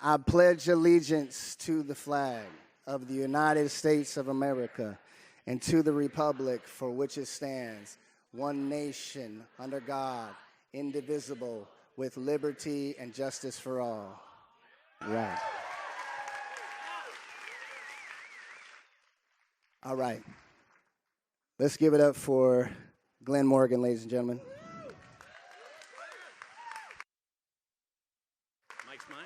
I pledge allegiance to the flag of the United States of America and to the republic for which it stands, one nation, under God, indivisible, with liberty and justice for all. Right. All right. Let's give it up for Glen Morgan, ladies and gentlemen. Mike's mine?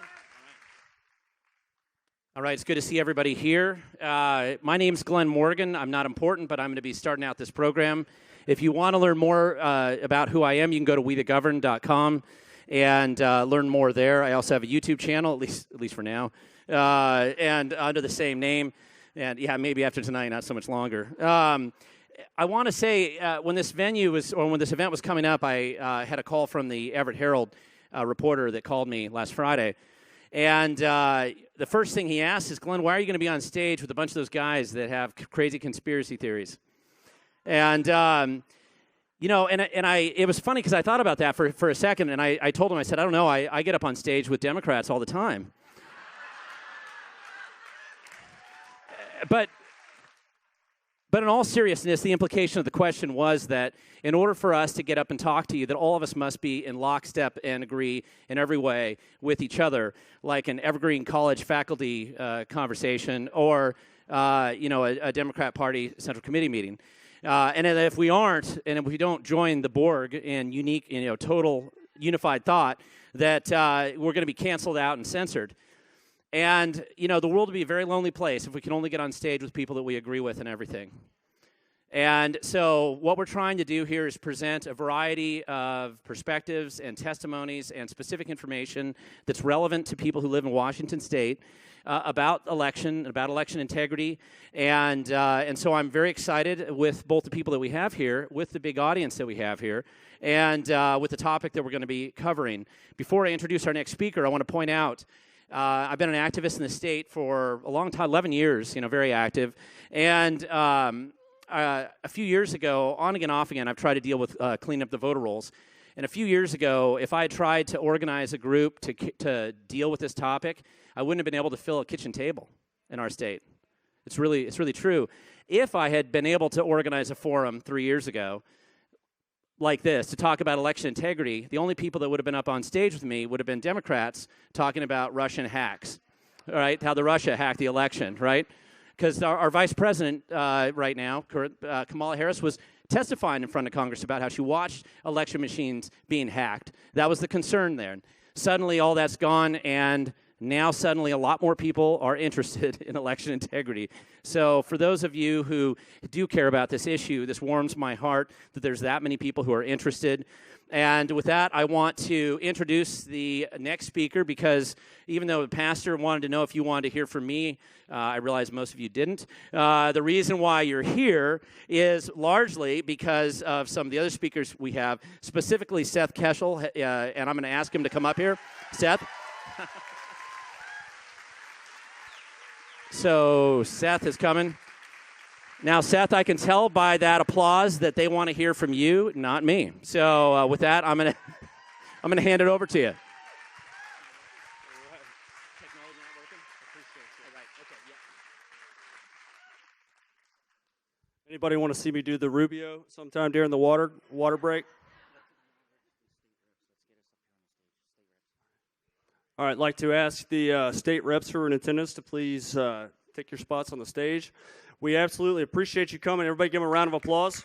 All right, it's good to see everybody here. My name's Glen Morgan. I'm not important, but I'm going to be starting out this program. If you want to learn more about who I am, you can go to wethegovern.com and learn more there. I also have a YouTube channel, at least for now, and under the same name. And yeah, maybe after tonight, not so much longer. I want to say when this event was coming up, I had a call from the Everett Herald reporter that called me last Friday. And the first thing he asked is, Glenn, why are you going to be on stage with a bunch of those guys that have crazy conspiracy theories? And, it was funny because I thought about that for a second, and I told him, I said, I don't know, I get up on stage with Democrats all the time. But in all seriousness, the implication of the question was that in order for us to get up and talk to you, that all of us must be in lockstep and agree in every way with each other, like an Evergreen College faculty conversation or, a Democrat Party Central Committee meeting. And if we aren't, and if we don't join the Borg in unique, total unified thought, that we're going to be canceled out and censored. And, the world would be a very lonely place if we can only get on stage with people that we agree with and everything. And so what we're trying to do here is present a variety of perspectives and testimonies and specific information that's relevant to people who live in Washington State about election integrity. And so I'm very excited with both the people that we have here, with the big audience that we have here, and with the topic that we're going to be covering. Before I introduce our next speaker, I want to point out I've been an activist in the state for a long time, 11 years, very active. And a few years ago, on again, off again, I've tried to deal with cleaning up the voter rolls. And a few years ago, if I had tried to organize a group to deal with this topic, I wouldn't have been able to fill a kitchen table in our state. It's really true. If I had been able to organize a forum 3 years ago like this to talk about election integrity, the only people that would have been up on stage with me would have been Democrats talking about Russian hacks, all right, how the Russia hacked the election, right? Because our vice president right now, Kamala Harris, was testifying in front of Congress about how she watched election machines being hacked. That was the concern there. Suddenly all that's gone, and now suddenly a lot more people are interested in election integrity. So for those of you who do care about this issue, this warms my heart that there's that many people who are interested. And with that, I want to introduce the next speaker, because even though the pastor wanted to know if you wanted to hear from me, I realize most of you didn't. The reason why you're here is largely because of some of the other speakers we have, specifically Seth Keshel, and I'm going to ask him to come up here. Seth? So Seth is coming. Now, Seth, I can tell by that applause that they want to hear from you, not me. So with that, I'm gonna hand it over to you. Anybody want to see me do the Rubio sometime during the water break? All right, I'd like to ask the state reps who are in attendance to please take your spots on the stage. We absolutely appreciate you coming. Everybody give them a round of applause.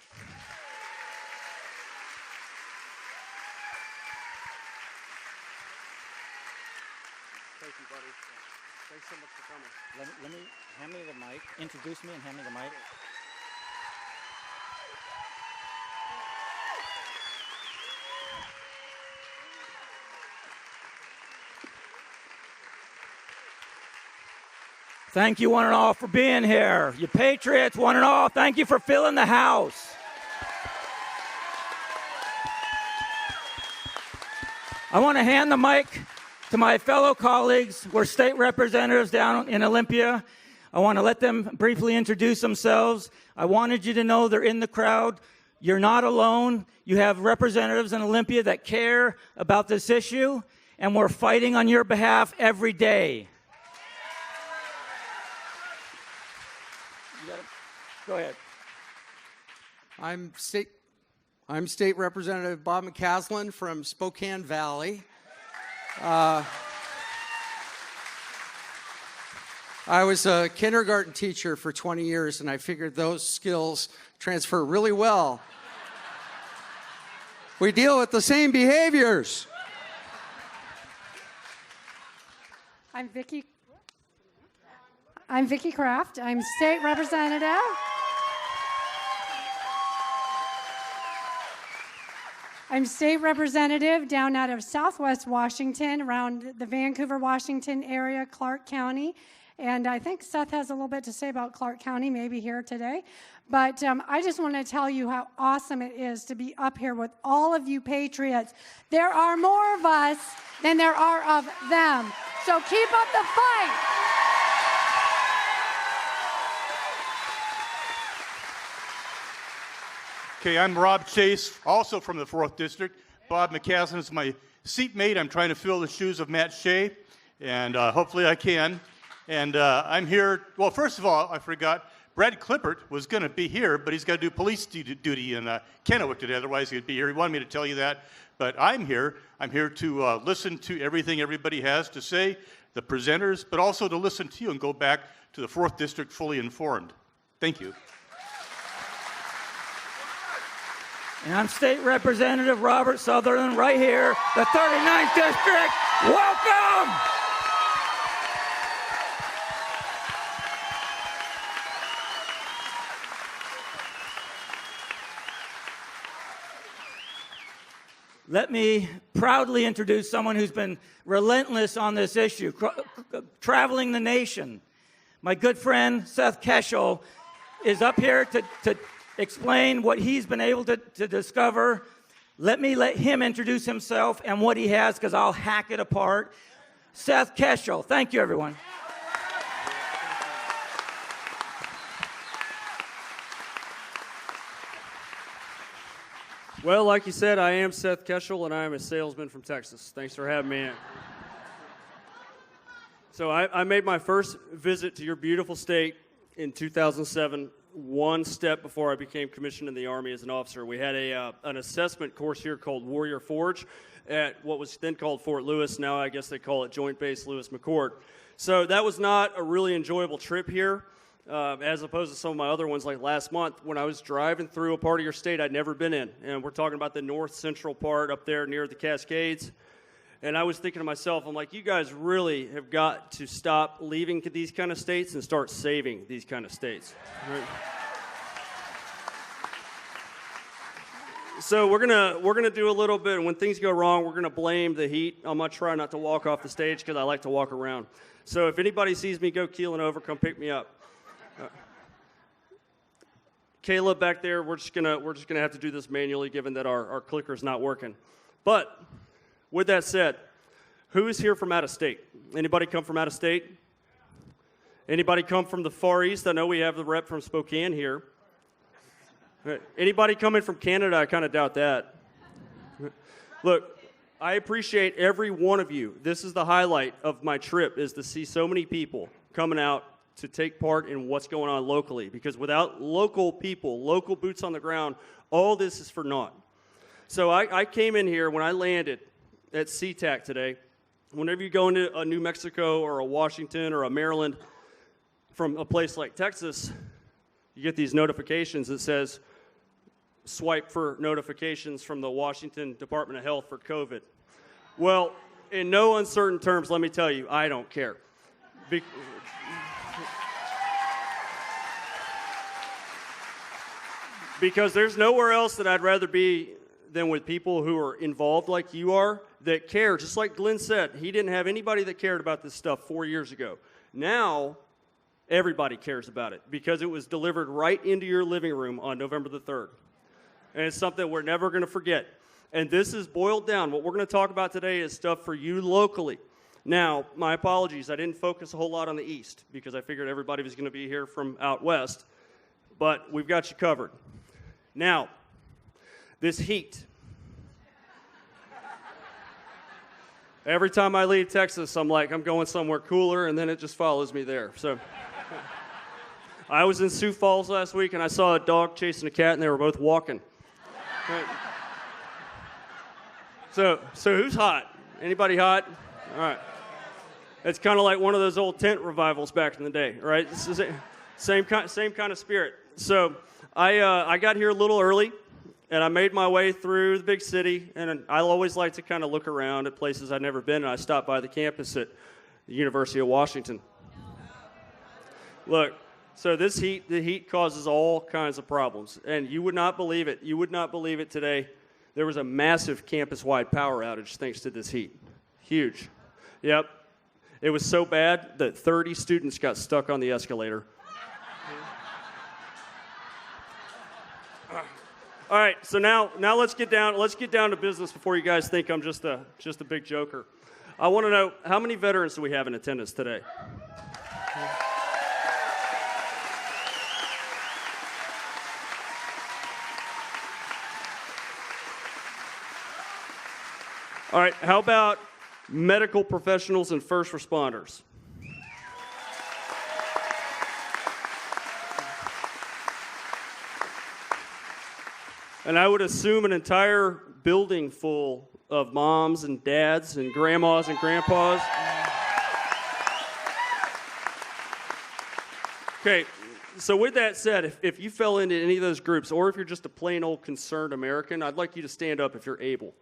Thank you, buddy. Thanks so much for coming. Let me hand me the mic. Introduce me and hand me the mic. Thank you, one and all, for being here. You patriots, one and all, thank you for filling the house. I want to hand the mic to my fellow colleagues. We're state representatives down in Olympia. I want to let them briefly introduce themselves. I wanted you to know they're in the crowd. You're not alone. You have representatives in Olympia that care about this issue. and we're fighting on your behalf every day. Go ahead. I'm State Representative Bob McCaslin from Spokane Valley. I was a kindergarten teacher for 20 years, and I figured those skills transfer really well. We deal with the same behaviors. I'm Vicki Kraft. I'm state representative. I'm state representative down out of Southwest Washington, around the Vancouver, Washington area, Clark County. And I think Seth has a little bit to say about Clark County, maybe here today. But I just want to tell you how awesome it is to be up here with all of you patriots. There are more of us than there are of them. So keep up the fight. Okay, I'm Rob Chase, also from the 4th District. Bob McCaslin is my seatmate. I'm trying to fill the shoes of Matt Shea, and hopefully I can. And I'm here, well, first of all, I forgot, Brad Clippert was going to be here, but he's got to do police duty in Kennewick today, otherwise he'd be here. He wanted me to tell you that, but I'm here. I'm here to listen to everything everybody has to say, the presenters, but also to listen to you and go back to the 4th District fully informed. Thank you. And I'm State Representative Robert Sutherland, right here, the 39th District. Welcome! Let me proudly introduce someone who's been relentless on this issue, traveling the nation. My good friend, Seth Keshel, is up here to explain what he's been able to discover. Let him introduce himself and what he has, because I'll hack it apart. Seth Keshel. Thank you, everyone. Well, like you said, I am Seth Keshel, and I am a salesman from Texas. Thanks for having me in. So I made my first visit to your beautiful state in 2007, one step before I became commissioned in the Army as an officer. We had an assessment course here called Warrior Forge at what was then called Fort Lewis. Now I guess they call it Joint Base Lewis McChord. So that was not a really enjoyable trip here, as opposed to some of my other ones like last month when I was driving through a part of your state I'd never been in. And we're talking about the north central part up there near the Cascades. And I was thinking to myself, I'm like, you guys really have got to stop leaving these kind of states and start saving these kind of states. Right? So we're gonna do a little bit, and when things go wrong, we're gonna blame the heat. I'm gonna try not to walk off the stage because I like to walk around. So if anybody sees me go keeling over, come pick me up. Caleb back there, we're just gonna have to do this manually, given that our clicker's not working. But with that said, who is here from out of state? Anybody come from out of state? Anybody come from the Far East? I know we have the rep from Spokane here. Anybody coming from Canada? I kind of doubt that. Look, I appreciate every one of you. This is the highlight of my trip, is to see so many people coming out to take part in what's going on locally. Because without local people, local boots on the ground, all this is for naught. So I came in here when I landed at SeaTac today. Whenever you go into a New Mexico or a Washington or a Maryland from a place like Texas, you get these notifications that says, swipe for notifications from the Washington Department of Health for COVID. Well, in no uncertain terms, let me tell you, I don't care. Because there's nowhere else that I'd rather be than with people who are involved like you are, that care. Just like Glen said, he didn't have anybody that cared about this stuff 4 years ago. Now, everybody cares about it because it was delivered right into your living room on November the 3rd. And it's something we're never going to forget. And this is boiled down. What we're going to talk about today is stuff for you locally. Now, my apologies, I didn't focus a whole lot on the East because I figured everybody was going to be here from out West. But we've got you covered. Now, this heat. Every time I leave Texas, I'm like, I'm going somewhere cooler, and then it just follows me there. So I was in Sioux Falls last week, and I saw a dog chasing a cat, and they were both walking. Right. So who's hot? Anybody hot? All right. It's kind of like one of those old tent revivals back in the day, right? This is same kind of spirit. So I got here a little early, and I made my way through the big city, and I always like to kind of look around at places I've never been, and I stopped by the campus at the University of Washington. Look, so the heat causes all kinds of problems, and you would not believe it. You would not believe it today. There was a massive campus-wide power outage thanks to this heat. Huge. Yep. It was so bad that 30 students got stuck on the escalator. All right, so now let's get down to business before you guys think I'm just a big joker. I want to know, how many veterans do we have in attendance today? All right, how about medical professionals and first responders? And I would assume an entire building full of moms and dads and grandmas and grandpas. Okay, so with that said, if you fell into any of those groups, or if you're just a plain old concerned American, I'd like you to stand up if you're able.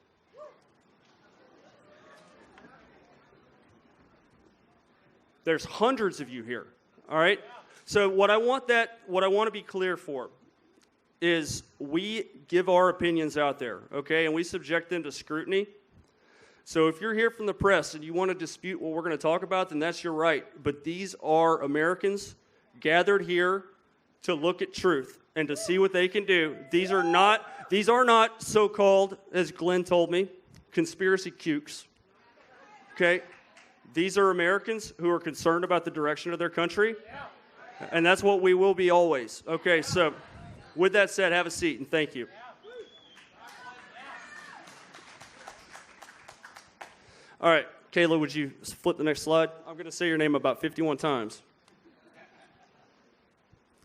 There's hundreds of you here, all right? So what I want to be clear for is we give our opinions out there, okay? And we subject them to scrutiny. So if you're here from the press and you want to dispute what we're going to talk about, then that's your right. But these are Americans gathered here to look at truth and to see what they can do. These are not so-called, as Glen told me, conspiracy kooks, okay? These are Americans who are concerned about the direction of their country, and that's what we will be always. Okay, so with that said, have a seat, and thank you. All right, Kayla, would you flip the next slide? I'm going to say your name about 51 times.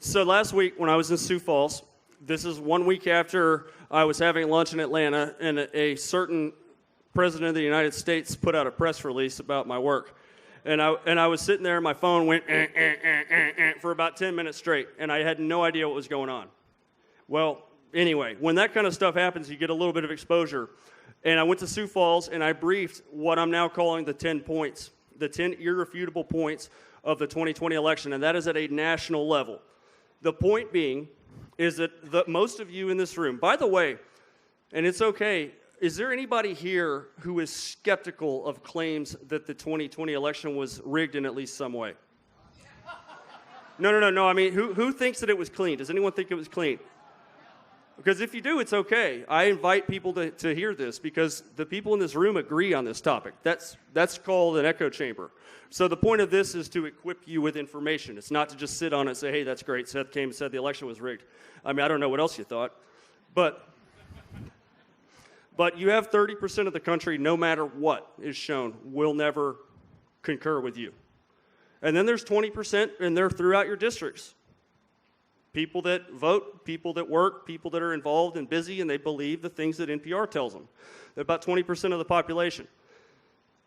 So last week when I was in Sioux Falls, this is 1 week after I was having lunch in Atlanta, and a certain President of the United States put out a press release about my work. And I was sitting there, and my phone went for about 10 minutes straight, and I had no idea what was going on. Well, anyway, when that kind of stuff happens, you get a little bit of exposure. And I went to Sioux Falls, and I briefed what I'm now calling the 10 points, the 10 irrefutable points of the 2020 election, and that is at a national level. The point being is that most of you in this room, by the way, and it's okay, is there anybody here who is skeptical of claims that the 2020 election was rigged in at least some way? No. I mean, who thinks that it was clean? Does anyone think it was clean? Because if you do, it's okay. I invite people to hear this because the people in this room agree on this topic. That's called an echo chamber. So the point of this is to equip you with information. It's not to just sit on it and say, hey, that's great. Seth came and said the election was rigged. I mean, I don't know what else you thought. But you have 30% of the country, no matter what is shown, will never concur with you. And then there's 20%, and they're throughout your districts. People that vote, people that work, people that are involved and busy, and they believe the things that NPR tells them. They're about 20% of the population.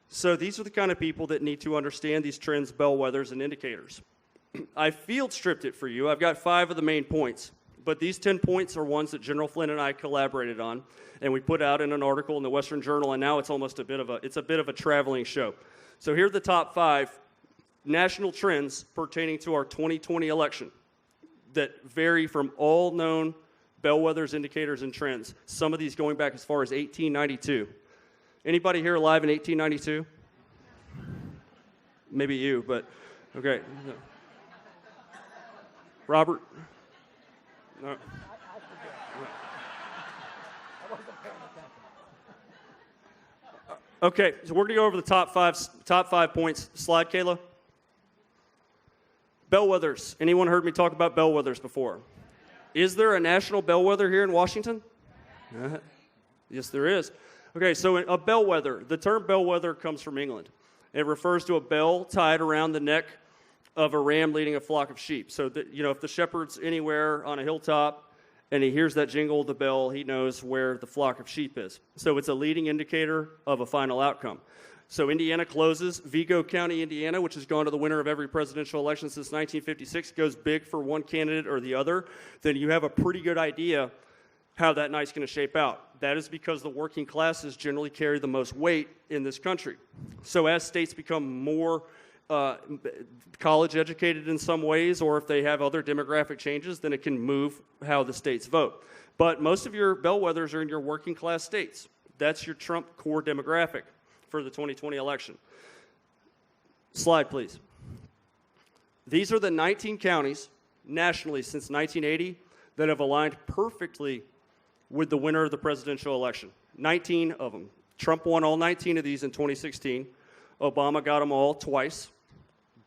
So these are the kind of people that need to understand these trends, bellwethers, and indicators. I field stripped it for you. I've got 5 of the main points. But these 10 points are ones that General Flynn and I collaborated on, and we put out in an article in the Western Journal, and now it's almost a bit of a traveling show. So here are the top 5 national trends pertaining to our 2020 election that vary from all known bellwethers, indicators, and trends. Some of these going back as far as 1892. Anybody here alive in 1892? Maybe you, but okay. Robert? No. Okay, so we're going to go over the top five points. Slide, Kayla. Bellwethers. Anyone heard me talk about bellwethers before? Is there a national bellwether here in Washington? Yes, there is. Okay, so a bellwether. The term bellwether comes from England. It refers to a bell tied around the neck of a ram leading a flock of sheep. So that, if the shepherd's anywhere on a hilltop and he hears that jingle of the bell, he knows where the flock of sheep is. So it's a leading indicator of a final outcome. So Indiana closes. Vigo County, Indiana, which has gone to the winner of every presidential election since 1956, goes big for one candidate or the other. Then you have a pretty good idea how that night's going to shape out. That is because the working classes generally carry the most weight in this country. So as states become more college educated in some ways, or if they have other demographic changes, then it can move how the states vote. But most of your bellwethers are in your working class states. That's your Trump core demographic for the 2020 election. Slide, please. These are the 19 counties nationally since 1980 that have aligned perfectly with the winner of the presidential election. 19 of them. Trump won all 19 of these in 2016. Obama got them all twice.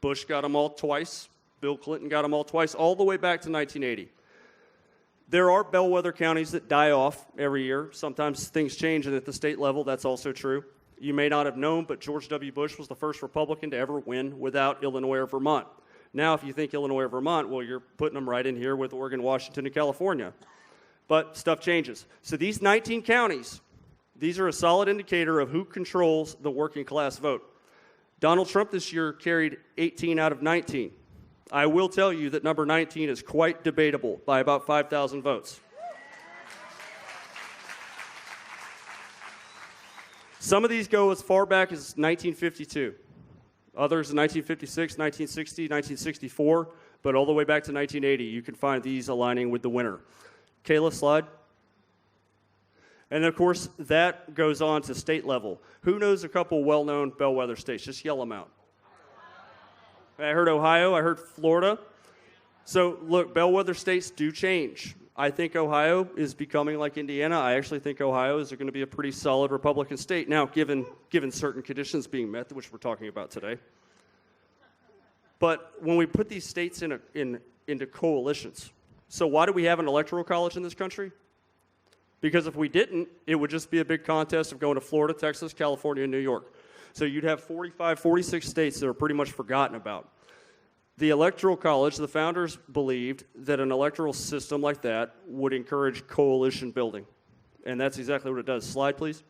Bush got them all twice. Bill Clinton got them all twice, all the way back to 1980. There are bellwether counties that die off every year. Sometimes things change, and at the state level, that's also true. You may not have known, but George W. Bush was the first Republican to ever win without Illinois or Vermont. Now, if you think Illinois or Vermont, well, you're putting them right in here with Oregon, Washington, and California. But stuff changes. So these 19 counties, these are a solid indicator of who controls the working class vote. Donald Trump this year carried 18 out of 19. I will tell you that number 19 is quite debatable by about 5,000 votes. Some of these go as far back as 1952. Others in 1956, 1960, 1964, but all the way back to 1980, you can find these aligning with the winner. Kayla, slide. And of course, that goes on to state level. Who knows a couple well-known bellwether states? Just yell them out. I heard Ohio. I heard Florida. So look, bellwether states do change. I think Ohio is becoming like Indiana. I actually think Ohio is going to be a pretty solid Republican state. Now, given certain conditions being met, which we're talking about today. But when we put these states into coalitions, so why do we have an electoral college in this country? Because if we didn't, it would just be a big contest of going to Florida, Texas, California, and New York. So you'd have 45, 46 states that are pretty much forgotten about. The Electoral College, the founders believed that an electoral system like that would encourage coalition building. And that's exactly what it does. Slide, please.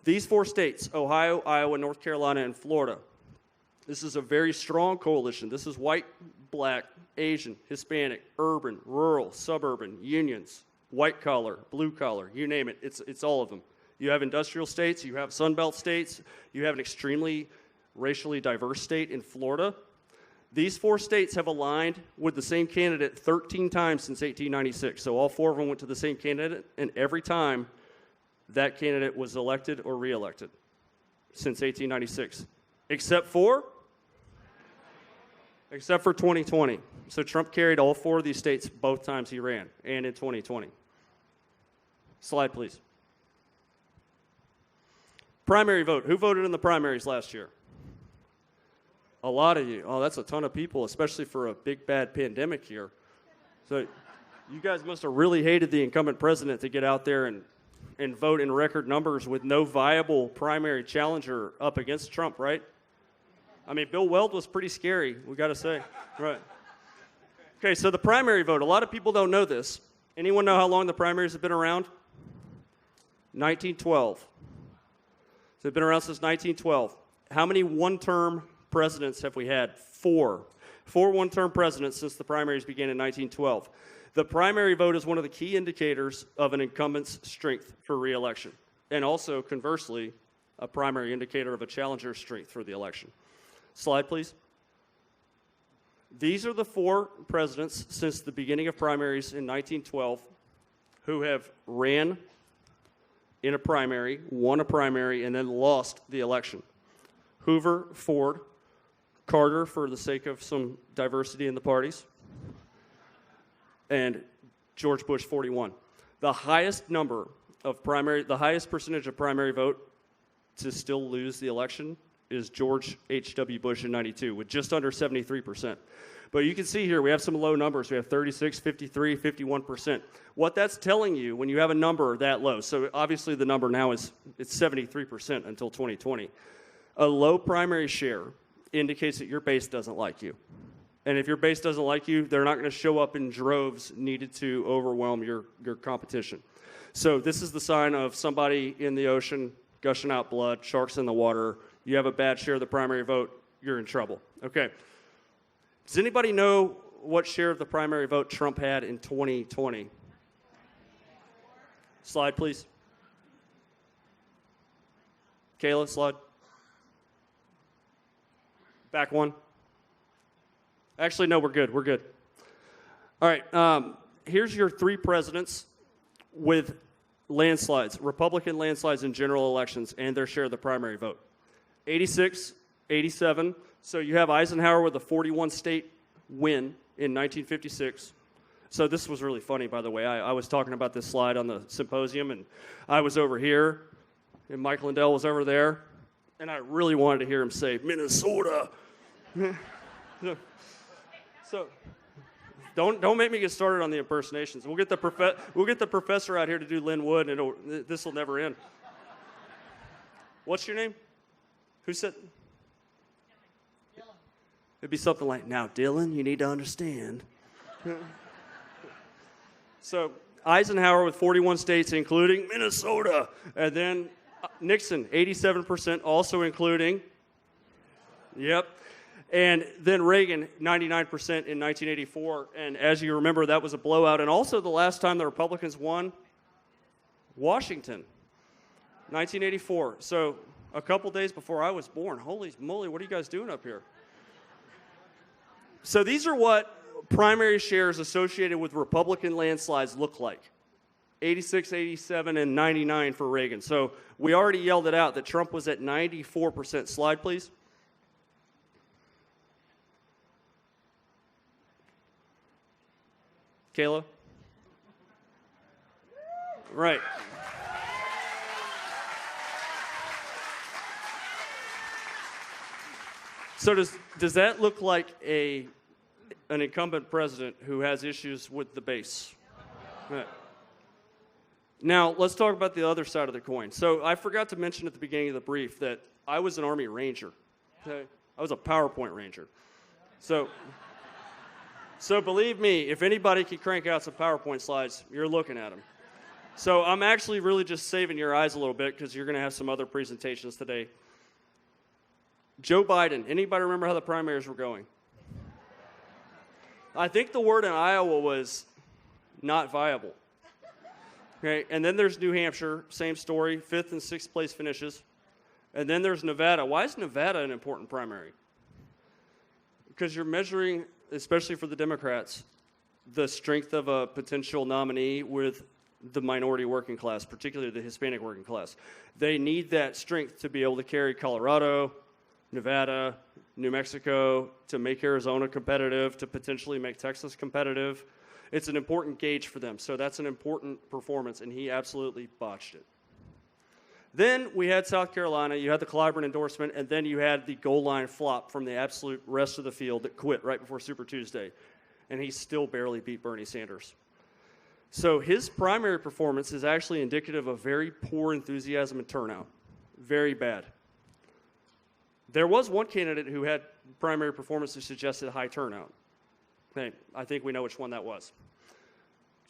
These 4 states, Ohio, Iowa, North Carolina, and Florida, this is a very strong coalition. This is white, black, Asian, Hispanic, urban, rural, suburban, unions, white collar, blue collar, you name it. It's all of them. You have industrial states, you have Sunbelt states, you have an extremely racially diverse state in Florida. These 4 states have aligned with the same candidate 13 times since 1896. So all 4 of them went to the same candidate, and every time that candidate was elected or reelected since 1896. Except for 2020. So Trump carried all 4 of these states both times he ran, and in 2020. Slide, please. Primary vote. Who voted in the primaries last year? A lot of you. Oh, that's a ton of people, especially for a big, bad pandemic here. So you guys must have really hated the incumbent president to get out there and vote in record numbers with no viable primary challenger up against Trump, right? I mean, Bill Weld was pretty scary, we got to say. Right. Okay, so the primary vote. A lot of people don't know this. Anyone know how long the primaries have been around? 1912. So they've been around since 1912. How many one-term presidents have we had? 4. 4 one-term presidents since the primaries began in 1912. The primary vote is one of the key indicators of an incumbent's strength for re-election, and also, conversely, a primary indicator of a challenger's strength for the election. Slide, please. These are the 4 presidents since the beginning of primaries in 1912 who have ran in a primary, won a primary, and then lost the election. Hoover, Ford, Carter, for the sake of some diversity in the parties, and George Bush, 41. The highest percentage of primary vote to still lose the election is George H.W. Bush in 92 with just under 73%. But you can see here we have some low numbers. We have 36, 53, 51%. What that's telling you when you have a number that low, so obviously the number now it's 73% until 2020. A low primary share indicates that your base doesn't like you. And if your base doesn't like you, they're not going to show up in droves needed to overwhelm your competition. So this is the sign of somebody in the ocean gushing out blood, sharks in the water. You have a bad share of the primary vote, you're in trouble. Okay. Does anybody know what share of the primary vote Trump had in 2020? Slide, please. Kayla, slide. Back one. Actually, no, we're good. We're good. All right. Here's your three presidents with landslides, Republican landslides in general elections, and their share of the primary vote. 86, 87. So you have Eisenhower with a 41-state win in 1956. So this was really funny, by the way. I was talking about this slide on the symposium, and I was over here, and Mike Lindell was over there, and I really wanted to hear him say, Minnesota. So don't make me get started on the impersonations. We'll get the professor out here to do Lynn Wood, and this will never end. What's your name? Who said? It'd be something like, now, Dylan, you need to understand. So Eisenhower with 41 states, including Minnesota. And then Nixon, 87%, also including, yep. And then Reagan, 99% in 1984. And as you remember, that was a blowout. And also the last time the Republicans won, Washington, 1984. So a couple days before I was born. Holy moly, what are you guys doing up here? So these are what primary shares associated with Republican landslides look like. 86, 87, and 99 for Reagan. So we already yelled it out that Trump was at 94%. Slide, please. Kayla? Right. So does that look like an incumbent president who has issues with the base? Right. Now, let's talk about the other side of the coin. So I forgot to mention at the beginning of the brief that I was an Army Ranger. Okay? I was a PowerPoint Ranger. So believe me, if anybody can crank out some PowerPoint slides, you're looking at them. So I'm actually really just saving your eyes a little bit because you're going to have some other presentations today. Joe Biden, anybody remember how the primaries were going? I think the word in Iowa was not viable. Okay, and then there's New Hampshire, same story, 5th and 6th place finishes. And then there's Nevada. Why is Nevada an important primary? Because you're measuring, especially for the Democrats, the strength of a potential nominee with the minority working class, particularly the Hispanic working class. They need that strength to be able to carry Colorado, Nevada, New Mexico, to make Arizona competitive, to potentially make Texas competitive. It's an important gauge for them, so that's an important performance, and he absolutely botched it. Then we had South Carolina, you had the Clyburn endorsement, and then you had the goal line flop from the absolute rest of the field that quit right before Super Tuesday, and he still barely beat Bernie Sanders. So his primary performance is actually indicative of very poor enthusiasm and turnout, very bad. There was one candidate who had primary performance that suggested high turnout. Hey, I think we know which one that was.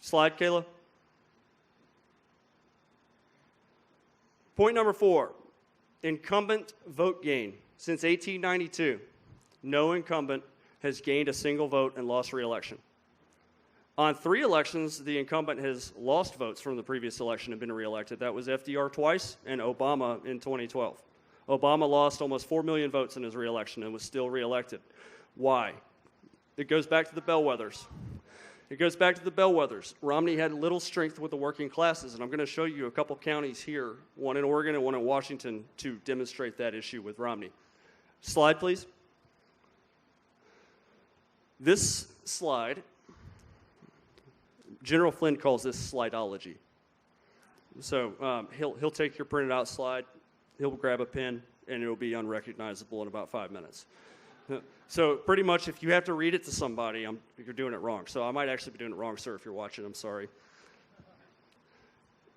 Slide, Kayla. Point number 4, incumbent vote gain. Since 1892, no incumbent has gained a single vote and lost re-election. On 3 elections, the incumbent has lost votes from the previous election and been reelected. That was FDR twice and Obama in 2012. Obama lost almost 4 million votes in his reelection and was still reelected. Why? It goes back to the bellwethers. Romney had little strength with the working classes, and I'm going to show you a couple counties here, one in Oregon and one in Washington, to demonstrate that issue with Romney. Slide, please. This slide, General Flynn calls this slideology. So he'll take your printed out slide, he'll grab a pen, and it'll be unrecognizable in about 5 minutes. So pretty much if you have to read it to somebody, you're doing it wrong. So I might actually be doing it wrong, sir, if you're watching. I'm sorry.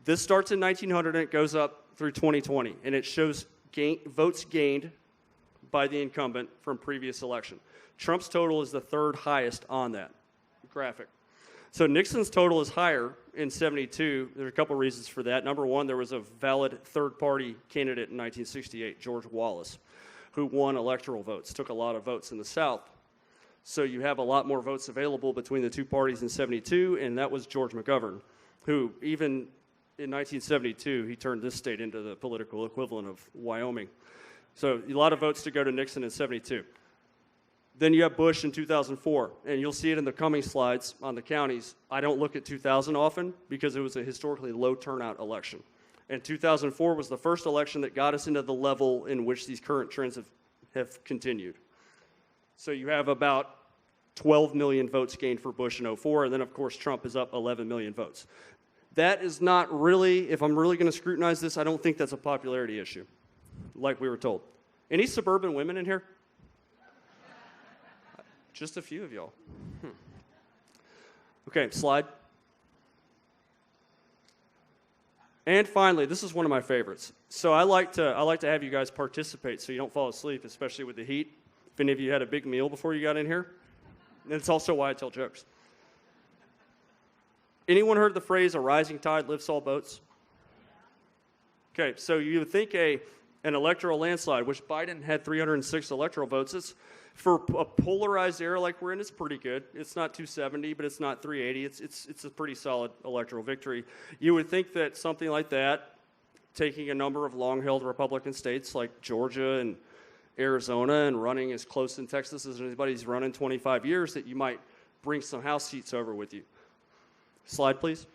This starts in 1900 and it goes up through 2020, and it shows votes gained by the incumbent from previous election. Trump's total is the third highest on that graphic. So Nixon's total is higher in 72. There are a couple reasons for that. Number one, there was a valid third-party candidate in 1968, George Wallace, who won electoral votes, took a lot of votes in the South. So you have a lot more votes available between the two parties in 72, and that was George McGovern, who even in 1972, he turned this state into the political equivalent of Wyoming. So a lot of votes to go to Nixon in 72. Then you have Bush in 2004, and you'll see it in the coming slides on the counties. I don't look at 2000 often because it was a historically low turnout election. And 2004 was the first election that got us into the level in which these current trends have continued. So you have about 12 million votes gained for Bush in 04, and then, of course, Trump is up 11 million votes. That is not really, if I'm really going to scrutinize this, I don't think that's a popularity issue, like we were told. Any suburban women in here? Just a few of y'all. Okay, slide. And finally, this is one of my favorites. So I like to have you guys participate so you don't fall asleep, especially with the heat. If any of you had a big meal before you got in here, and it's also why I tell jokes. Anyone heard the phrase, a rising tide lifts all boats? Okay, so you would think an electoral landslide, which Biden had 306 electoral votes, it's, for a polarized era like we're in, it's pretty good. It's not 270, but it's not 380. It's a pretty solid electoral victory. You would think that something like that, taking a number of long-held Republican states like Georgia and Arizona and running as close in Texas as anybody's run in 25 years, that you might bring some House seats over with you. Slide, please.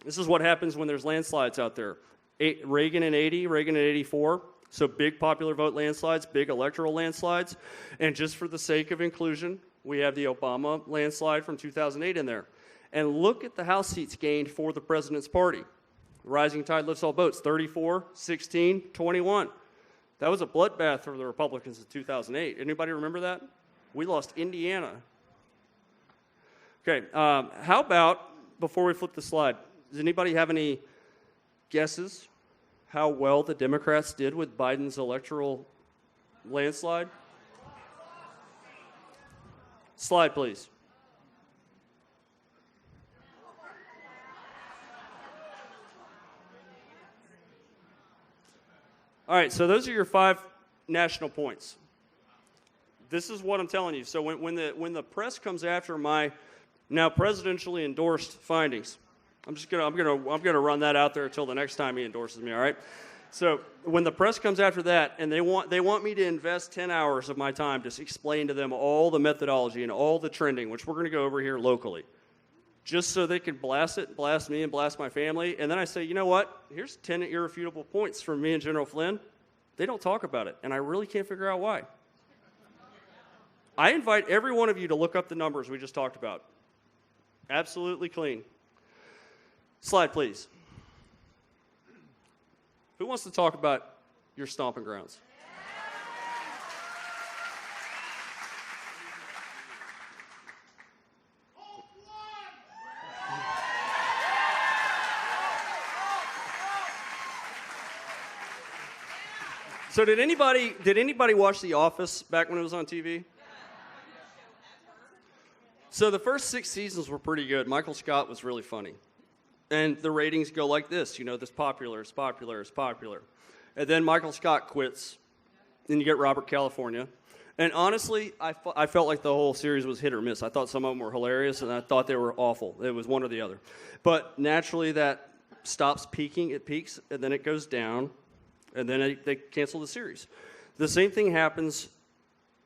This is what happens when there's landslides out there. Reagan in 80, Reagan in 84. So big popular vote landslides, big electoral landslides. And just for the sake of inclusion, we have the Obama landslide from 2008 in there. And look at the House seats gained for the president's party. Rising tide lifts all boats, 34, 16, 21. That was a bloodbath for the Republicans in 2008. Anybody remember that? We lost Indiana. Okay, how about, before we flip the slide, does anybody have any guesses how well the Democrats did with Biden's electoral landslide? Slide, please. All right, so those are your 5 national points. This is what I'm telling you. So when the press comes after my now presidentially endorsed findings, I'm gonna run that out there until the next time he endorses me. All right. So when the press comes after that, and they want me to invest 10 hours of my time to explain to them all the methodology and all the trending, which we're going to go over here locally, just so they can blast me and blast my family. And then I say, you know what? Here's 10 irrefutable points from me and General Flynn. They don't talk about it, and I really can't figure out why. I invite every one of you to look up the numbers we just talked about. Absolutely clean. Slide, please. Who wants to talk about your stomping grounds? So did anybody watch The Office back when it was on TV? So the first 6 seasons were pretty good. Michael Scott was really funny. And the ratings go like this, this popular, it's popular, it's popular. And then Michael Scott quits, and you get Robert California. And honestly, I felt like the whole series was hit or miss. I thought some of them were hilarious, and I thought they were awful. It was one or the other. But naturally, that stops peaking. It peaks, and then it goes down, and then they cancel the series. The same thing happens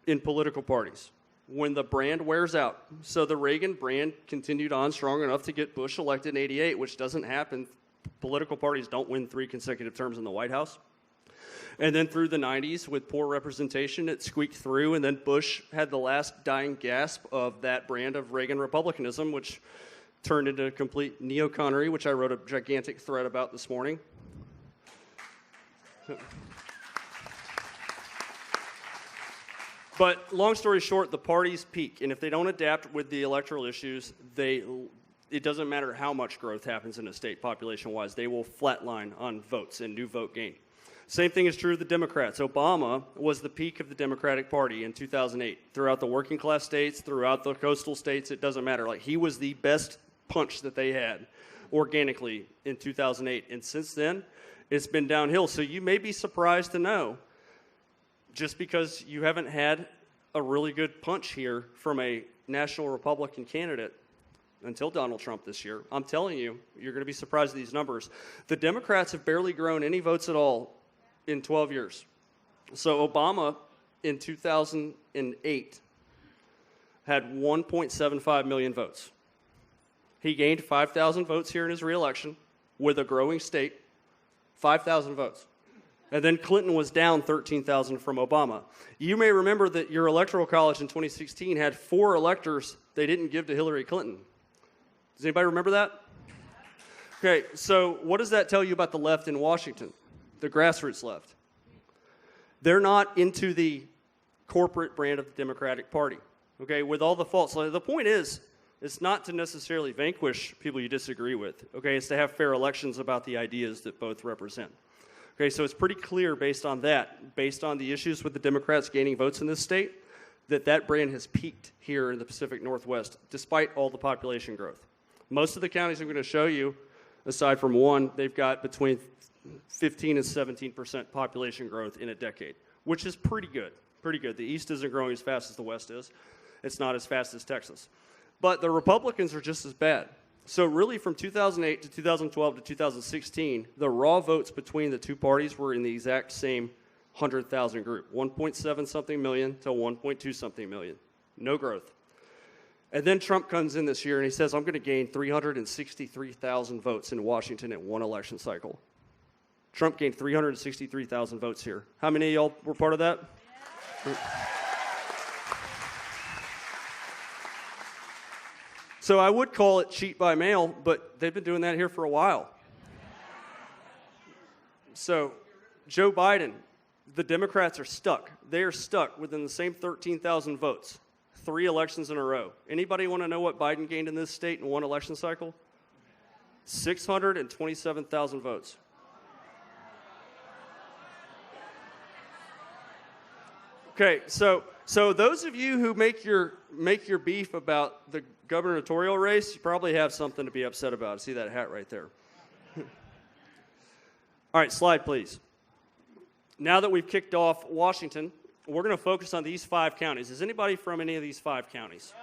in political parties when the brand wears out. So the Reagan brand continued on strong enough to get Bush elected in 88, which doesn't happen. Political parties don't win 3 consecutive terms in the White House. And then through the 90s, with poor representation, it squeaked through, and then Bush had the last dying gasp of that brand of Reagan Republicanism, which turned into complete neo-connery, which I wrote a gigantic thread about this morning. But long story short, the parties peak, and if they don't adapt with the electoral issues, it doesn't matter how much growth happens in a state population-wise, they will flatline on votes and new vote gain. Same thing is true of the Democrats. Obama was the peak of the Democratic Party in 2008. Throughout the working class states, throughout the coastal states, it doesn't matter. Like, he was the best punch that they had organically in 2008. And since then, it's been downhill. So you may be surprised to know, just because you haven't had a really good punch here from a national Republican candidate until Donald Trump this year, I'm telling you, you're going to be surprised at these numbers. The Democrats have barely grown any votes at all in 12 years. So Obama in 2008 had 1.75 million votes. He gained 5,000 votes here in his reelection with a growing state, 5,000 votes. And then Clinton was down 13,000 from Obama. You may remember that your electoral college in 2016 had 4 electors they didn't give to Hillary Clinton. Does anybody remember that? Okay, so what does that tell you about the left in Washington? The grassroots left. They're not into the corporate brand of the Democratic Party, okay, with all the faults. So the point is, it's not to necessarily vanquish people you disagree with, okay? It's to have fair elections about the ideas that both represent. Okay, so it's pretty clear based on that, based on the issues with the Democrats gaining votes in this state, that brand has peaked here in the Pacific Northwest, despite all the population growth. Most of the counties I'm going to show you, aside from one, they've got between 15 and 17% population growth in a decade, which is pretty good, pretty good. The East isn't growing as fast as the West is. It's not as fast as Texas. But the Republicans are just as bad. So really from 2008 to 2012 to 2016, the raw votes between the two parties were in the exact same 100,000 group, 1.7 something million to 1.2 something million. No growth. And then Trump comes in this year and he says, I'm going to gain 363,000 votes in Washington in one election cycle. Trump gained 363,000 votes here. How many of y'all were part of that? Yeah. So I would call it cheat by mail, but they've been doing that here for a while. So Joe Biden, the Democrats are stuck. They are stuck within the same 13,000 votes, 3 elections in a row. Anybody want to know what Biden gained in this state in one election cycle? 627,000 votes. Okay, so those of you who make your beef about the gubernatorial race, you probably have something to be upset about. I see that hat right there. All right, slide please. Now that we've kicked off Washington, we're going to focus on these 5 counties. Is anybody from any of these 5 counties?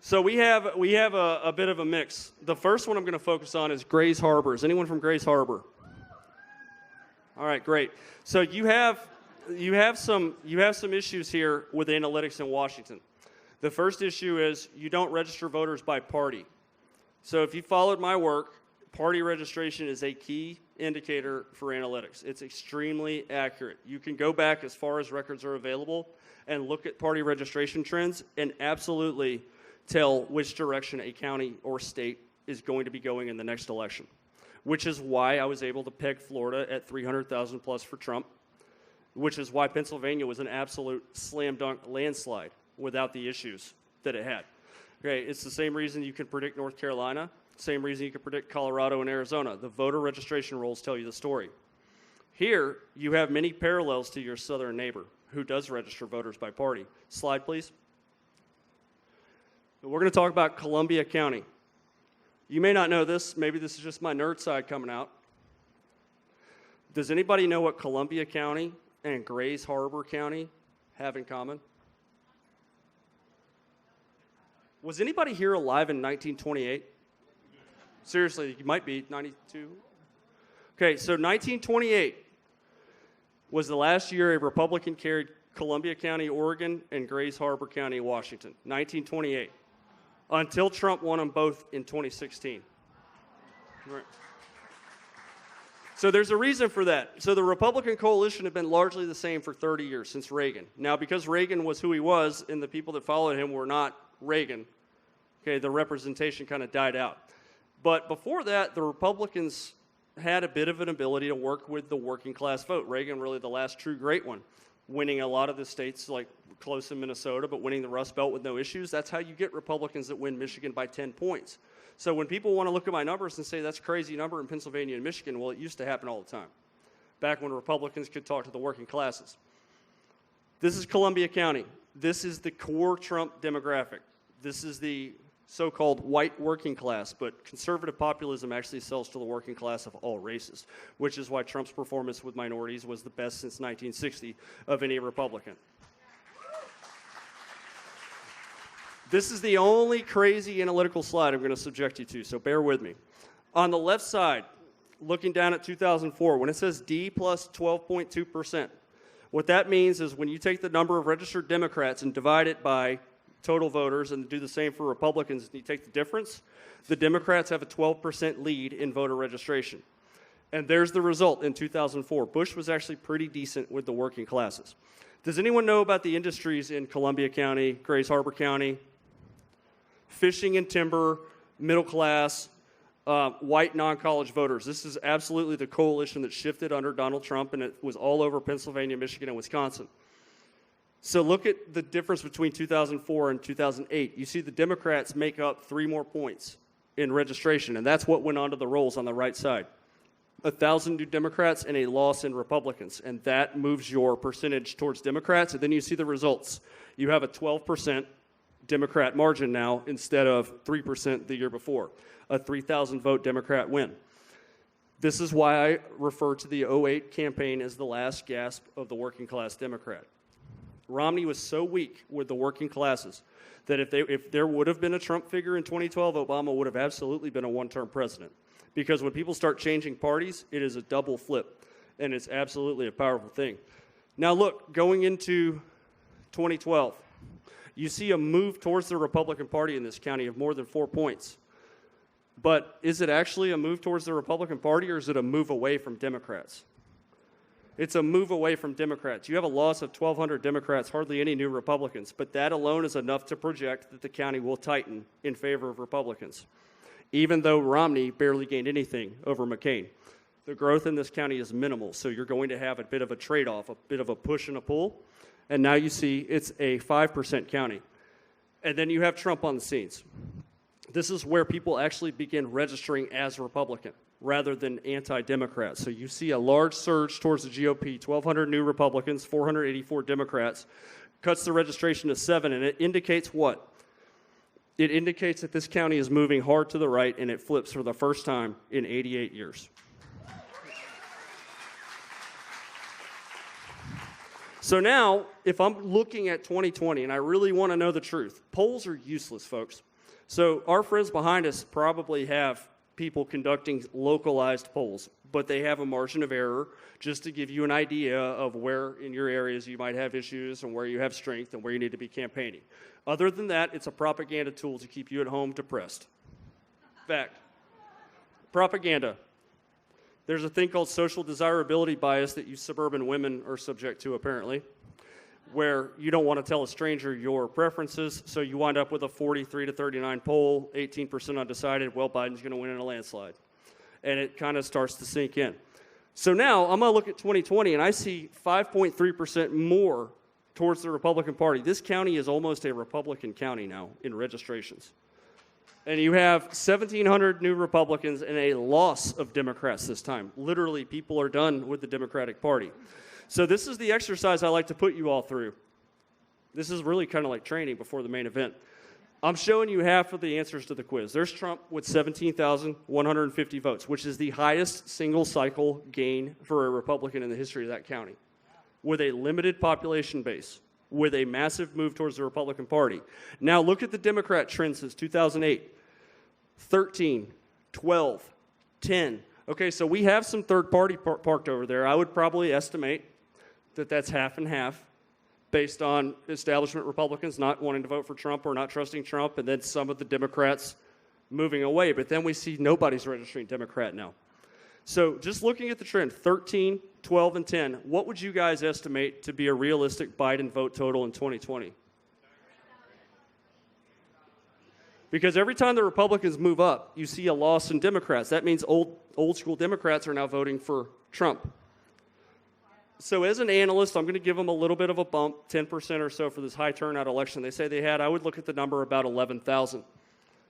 So we have a bit of a mix. The first one I'm going to focus on is Grays Harbor. Is anyone from Grays Harbor? All right, great. So you have some issues here with analytics in Washington. The first issue is you don't register voters by party. So if you followed my work, party registration is a key indicator for analytics. It's extremely accurate. You can go back as far as records are available and look at party registration trends and absolutely tell which direction a county or state is going to be going in the next election, which is why I was able to peg Florida at 300,000 plus for Trump, which is why Pennsylvania was an absolute slam dunk landslide without the issues that it had. Okay, it's the same reason you can predict North Carolina, same reason you can predict Colorado and Arizona. The voter registration rolls tell you the story. Here, you have many parallels to your southern neighbor who does register voters by party. Slide, please. We're going to talk about Columbia County. You may not know this. Maybe this is just my nerd side coming out. Does anybody know what Columbia County and Grays Harbor County have in common? Was anybody here alive in 1928? Seriously, you might be, 92? Okay, so 1928 was the last year a Republican carried Columbia County, Oregon, and Grays Harbor County, Washington. 1928. Until Trump won them both in 2016. Right. So there's a reason for that. So the Republican coalition had been largely the same for 30 years, since Reagan. Now, because Reagan was who he was, and the people that followed him were not Reagan, okay, the representation kind of died out. But before that, the Republicans had a bit of an ability to work with the working class vote. Reagan, really the last true great one, winning a lot of the states like close in Minnesota, but winning the Rust Belt with no issues. That's how you get Republicans that win Michigan by 10 points. So when people want to look at my numbers and say that's a crazy number in Pennsylvania and Michigan, well, it used to happen all the time, back when Republicans could talk to the working classes. This is Columbia County. This is the core Trump demographic. This is the so-called white working class, but conservative populism actually sells to the working class of all races, which is why Trump's performance with minorities was the best since 1960 of any Republican. This is the only crazy analytical slide I'm going to subject you to, so bear with me. On the left side, looking down at 2004, when it says D plus 12.2%, what that means is when you take the number of registered Democrats and divide it by total voters and do the same for Republicans, and you take the difference, the Democrats have a 12% lead in voter registration. And there's the result in 2004. Bush was actually pretty decent with the working classes. Does anyone know about the industries in Columbia County, Grays Harbor County? Fishing and timber, middle class, white non-college voters. This is absolutely the coalition that shifted under Donald Trump, and it was all over Pennsylvania, Michigan, and Wisconsin. So look at the difference between 2004 and 2008. You see the Democrats make up 3 more points in registration, and that's what went onto the rolls on the right side. 1,000 new Democrats and a loss in Republicans, and that moves your percentage towards Democrats, and then you see the results. You have a 12% Democrat margin now instead of 3% the year before, a 3,000 vote Democrat win. This is why I refer to the 2008 campaign as the last gasp of the working class Democrat. Romney was so weak with the working classes that if there would have been a Trump figure in 2012, Obama would have absolutely been a one-term president. Because when people start changing parties, it is a double flip, and it's absolutely a powerful thing. Now look, going into 2012, you see a move towards the Republican Party in this county of more than 4 points. But is it actually a move towards the Republican Party, or is it a move away from Democrats? It's a move away from Democrats. You have a loss of 1,200 Democrats, hardly any new Republicans, but that alone is enough to project that the county will tighten in favor of Republicans, even though Romney barely gained anything over McCain. The growth in this county is minimal, so you're going to have a bit of a trade-off, a bit of a push and a pull, and now you see it's a 5% county. And then you have Trump on the scenes. This is where people actually begin registering as Republican rather than anti-Democrat. So you see a large surge towards the GOP, 1,200 new Republicans, 484 Democrats, cuts the registration to 7, and it indicates what? It indicates that this county is moving hard to the right, and it flips for the first time in 88 years. So now, if I'm looking at 2020, and I really want to know the truth, polls are useless, folks. So our friends behind us probably have people conducting localized polls, but they have a margin of error just to give you an idea of where in your areas you might have issues and where you have strength and where you need to be campaigning. Other than that, it's a propaganda tool to keep you at home depressed. Fact. Propaganda. There's a thing called social desirability bias that you suburban women are subject to, apparently, where you don't want to tell a stranger your preferences, so you wind up with a 43 to 39 poll, 18% undecided. Well, Biden's going to win in a landslide. And it kind of starts to sink in. So now I'm going to look at 2020, and I see 5.3% more towards the Republican Party. This county is almost a Republican county now in registrations. And you have 1,700 new Republicans and a loss of Democrats this time. Literally, people are done with the Democratic Party. So this is the exercise I like to put you all through. This is really kind of like training before the main event. I'm showing you half of the answers to the quiz. There's Trump with 17,150 votes, which is the highest single cycle gain for a Republican in the history of that county, with a limited population base, with a massive move towards the Republican Party. Now look at the Democrat trend since 2008. 13, 12, 10. Okay, so we have some third party parked over there. I would probably estimate that that's half and half based on establishment Republicans not wanting to vote for Trump or not trusting Trump, and then some of the Democrats moving away. But then we see nobody's registering Democrat now. So just looking at the trend, 13, 12, and 10, what would you guys estimate to be a realistic Biden vote total in 2020? Because every time the Republicans move up, you see a loss in Democrats. That means old school Democrats are now voting for Trump. So as an analyst, I'm going to give them a little bit of a bump, 10% or so for this high turnout election they say they had. I would look at the number about 11,000.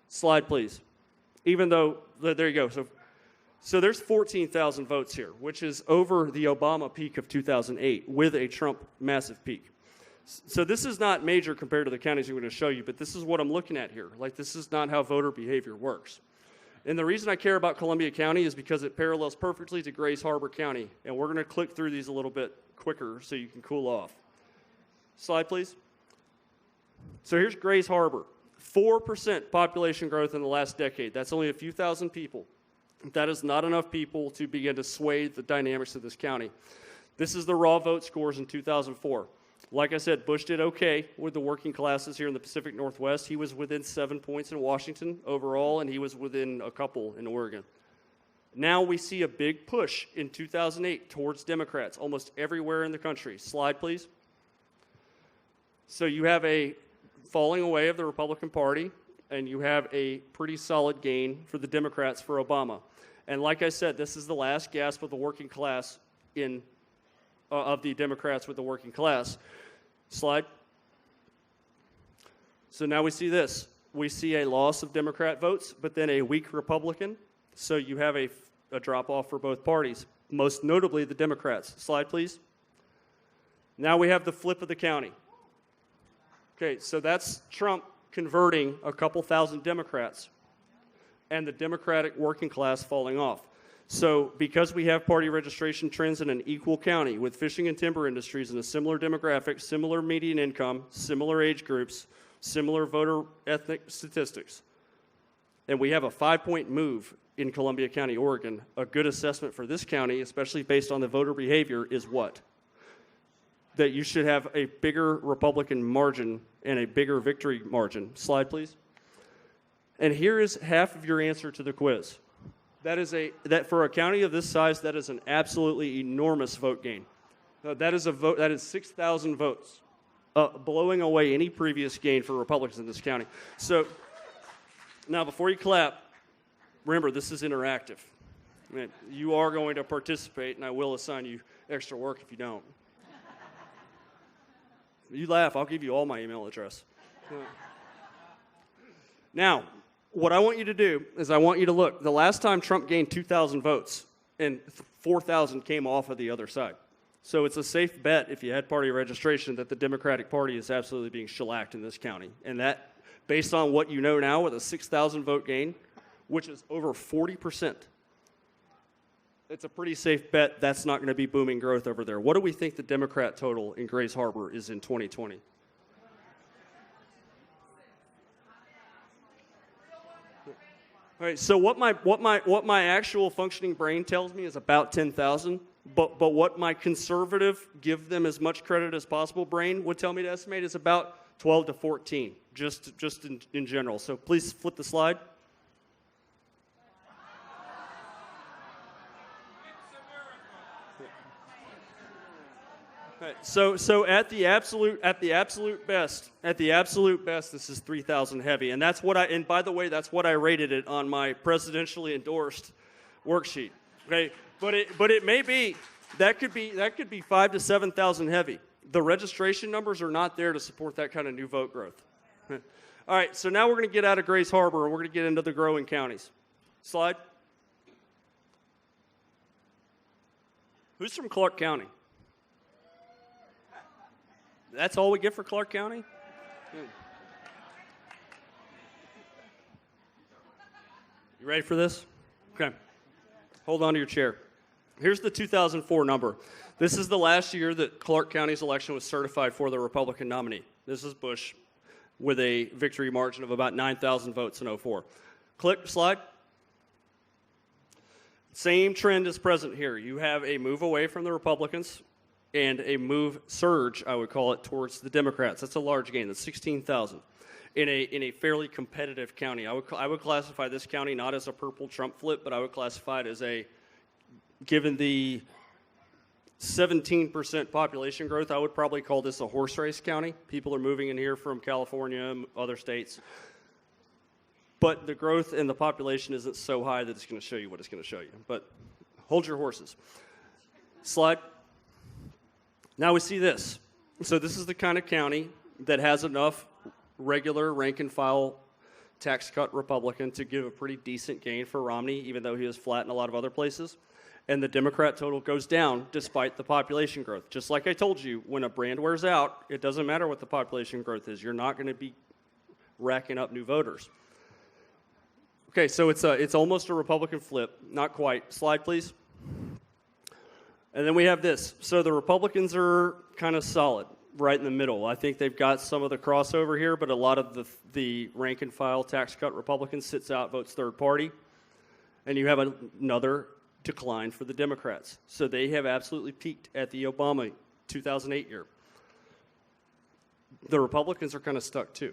Slide, please. Even though, there you go. So there's 14,000 votes here, which is over the Obama peak of 2008 with a Trump massive peak. So this is not major compared to the counties I'm going to show you, but this is what I'm looking at here. Like, this is not how voter behavior works. And the reason I care about Columbia County is because it parallels perfectly to Grays Harbor County. And we're going to click through these a little bit quicker so you can cool off. Slide, please. So here's Grays Harbor. 4% population growth in the last decade. That's only a few thousand people. That is not enough people to begin to sway the dynamics of this county. This is the raw vote scores in 2004. Like I said, Bush did okay with the working classes here in the Pacific Northwest. He was within 7 points in Washington overall, and he was within a couple in Oregon. Now we see a big push in 2008 towards Democrats almost everywhere in the country. Slide, please. So you have a falling away of the Republican Party, and you have a pretty solid gain for the Democrats for Obama. And like I said, this is the last gasp of the working class of the Democrats with the working class. Slide. So now we see this. We see a loss of Democrat votes, but then a weak Republican. So you have a drop-off for both parties, most notably the Democrats. Slide, please. Now we have the flip of the county. Okay, so that's Trump converting a couple thousand Democrats and the Democratic working class falling off. So because we have party registration trends in an equal county with fishing and timber industries in a similar demographic, similar median income, similar age groups, similar voter ethnic statistics, and we have a 5-point move in Columbia County, Oregon, a good assessment for this county, especially based on the voter behavior, is what? That you should have a bigger Republican margin and a bigger victory margin. Slide, please. And here is half of your answer to the quiz. That for a county of this size, that is an absolutely enormous vote gain. That is 6,000 votes, blowing away any previous gain for Republicans in this county. So now, before you clap, remember this is interactive. I mean, you are going to participate, and I will assign you extra work if you don't. You laugh, I'll give you all my email address. Now, what I want you to do is I want you to look. The last time Trump gained 2,000 votes, and 4,000 came off of the other side. So it's a safe bet, if you had party registration, that the Democratic Party is absolutely being shellacked in this county. And that, based on what you know now, with a 6,000 vote gain, which is over 40%, it's a pretty safe bet that's not going to be booming growth over there. What do we think the Democrat total in Grays Harbor is in 2020? All right, so what my actual functioning brain tells me is about 10,000, but what my conservative, give them as much credit as possible brain would tell me to estimate is about 12 to 14, just in general. So please flip the slide. Right, so at the absolute best, this is 3,000 heavy, and that's what and by the way, that's what I rated it on my presidentially endorsed worksheet. Okay, but it may be that could be 5,000 to 7,000 heavy. The registration numbers are not there to support that kind of new vote growth. All right, so now we're going to get out of Grays Harbor and we're going to get into the growing counties. Slide. Who's from Clark County? That's all we get for Clark County? You ready for this? Okay. Hold on to your chair. Here's the 2004 number. This is the last year that Clark County's election was certified for the Republican nominee. This is Bush with a victory margin of about 9,000 votes in 2004. Click slide. Same trend is present here. You have a move away from the Republicans and a move surge, I would call it, towards the Democrats. That's a large gain. That's 16,000 in a fairly competitive county. I would classify this county not as a purple Trump flip, but I would classify it as given the 17% population growth, I would probably call this a horse race county. People are moving in here from California, other states. but the growth in the population isn't so high that it's going to show you what it's going to show you. But hold your horses. Slide. Now we see this. So this is the kind of county that has enough regular rank and file tax cut Republican to give a pretty decent gain for Romney, even though he was flat in a lot of other places. And the Democrat total goes down despite the population growth. Just like I told you, when a brand wears out, it doesn't matter what the population growth is. You're not going to be racking up new voters. Okay, so it's almost a Republican flip. Not quite. Slide, please. And then we have this. So the Republicans are kind of solid, right in the middle. I think they've got some of the crossover here, but a lot of the rank and file tax cut Republicans sits out, votes third party. And you have another decline for the Democrats. So they have absolutely peaked at the Obama 2008 year. The Republicans are kind of stuck too.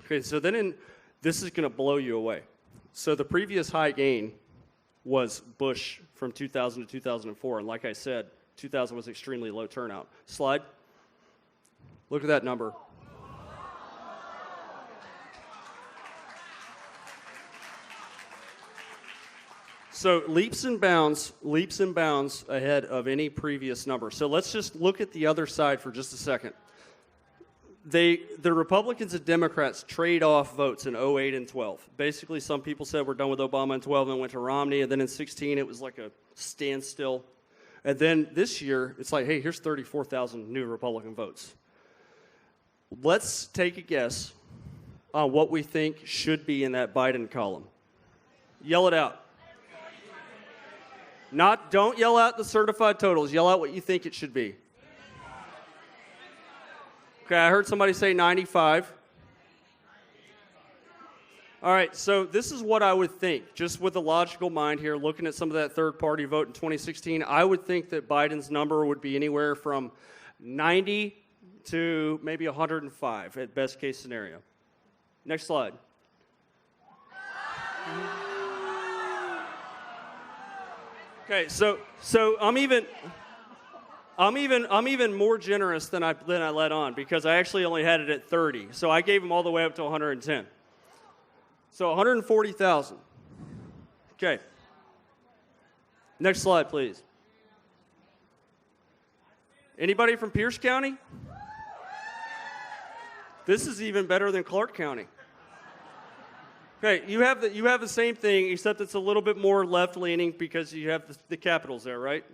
Okay, so then this is going to blow you away. So the previous high gain was Bush from 2000 to 2004. And like I said, 2000 was extremely low turnout. Slide. Look at that number. So leaps and bounds ahead of any previous number. So let's just look at the other side for just a second. The Republicans and Democrats trade off votes in 08 and 12. Basically, some people said we're done with Obama in 12 and went to Romney, and then in 16 it was like a standstill. And then this year, it's like, hey, here's 34,000 new Republican votes. Let's take a guess on what we think should be in that Biden column. Yell it out. Don't yell out the certified totals. Yell out what you think it should be. Okay, I heard somebody say 95. All right, so this is what I would think, just with a logical mind here, looking at some of that third-party vote in 2016, I would think that Biden's number would be anywhere from 90 to maybe 105 at best case scenario. Next slide. Okay, so I'm even more generous than I let on, because I actually only had it at 30. So I gave him all the way up to 110. So 140,000. Okay. Next slide, please. Anybody from Pierce County? This is even better than Clark County. Okay, you have the same thing, except it's a little bit more left-leaning because you have the capitals there, right?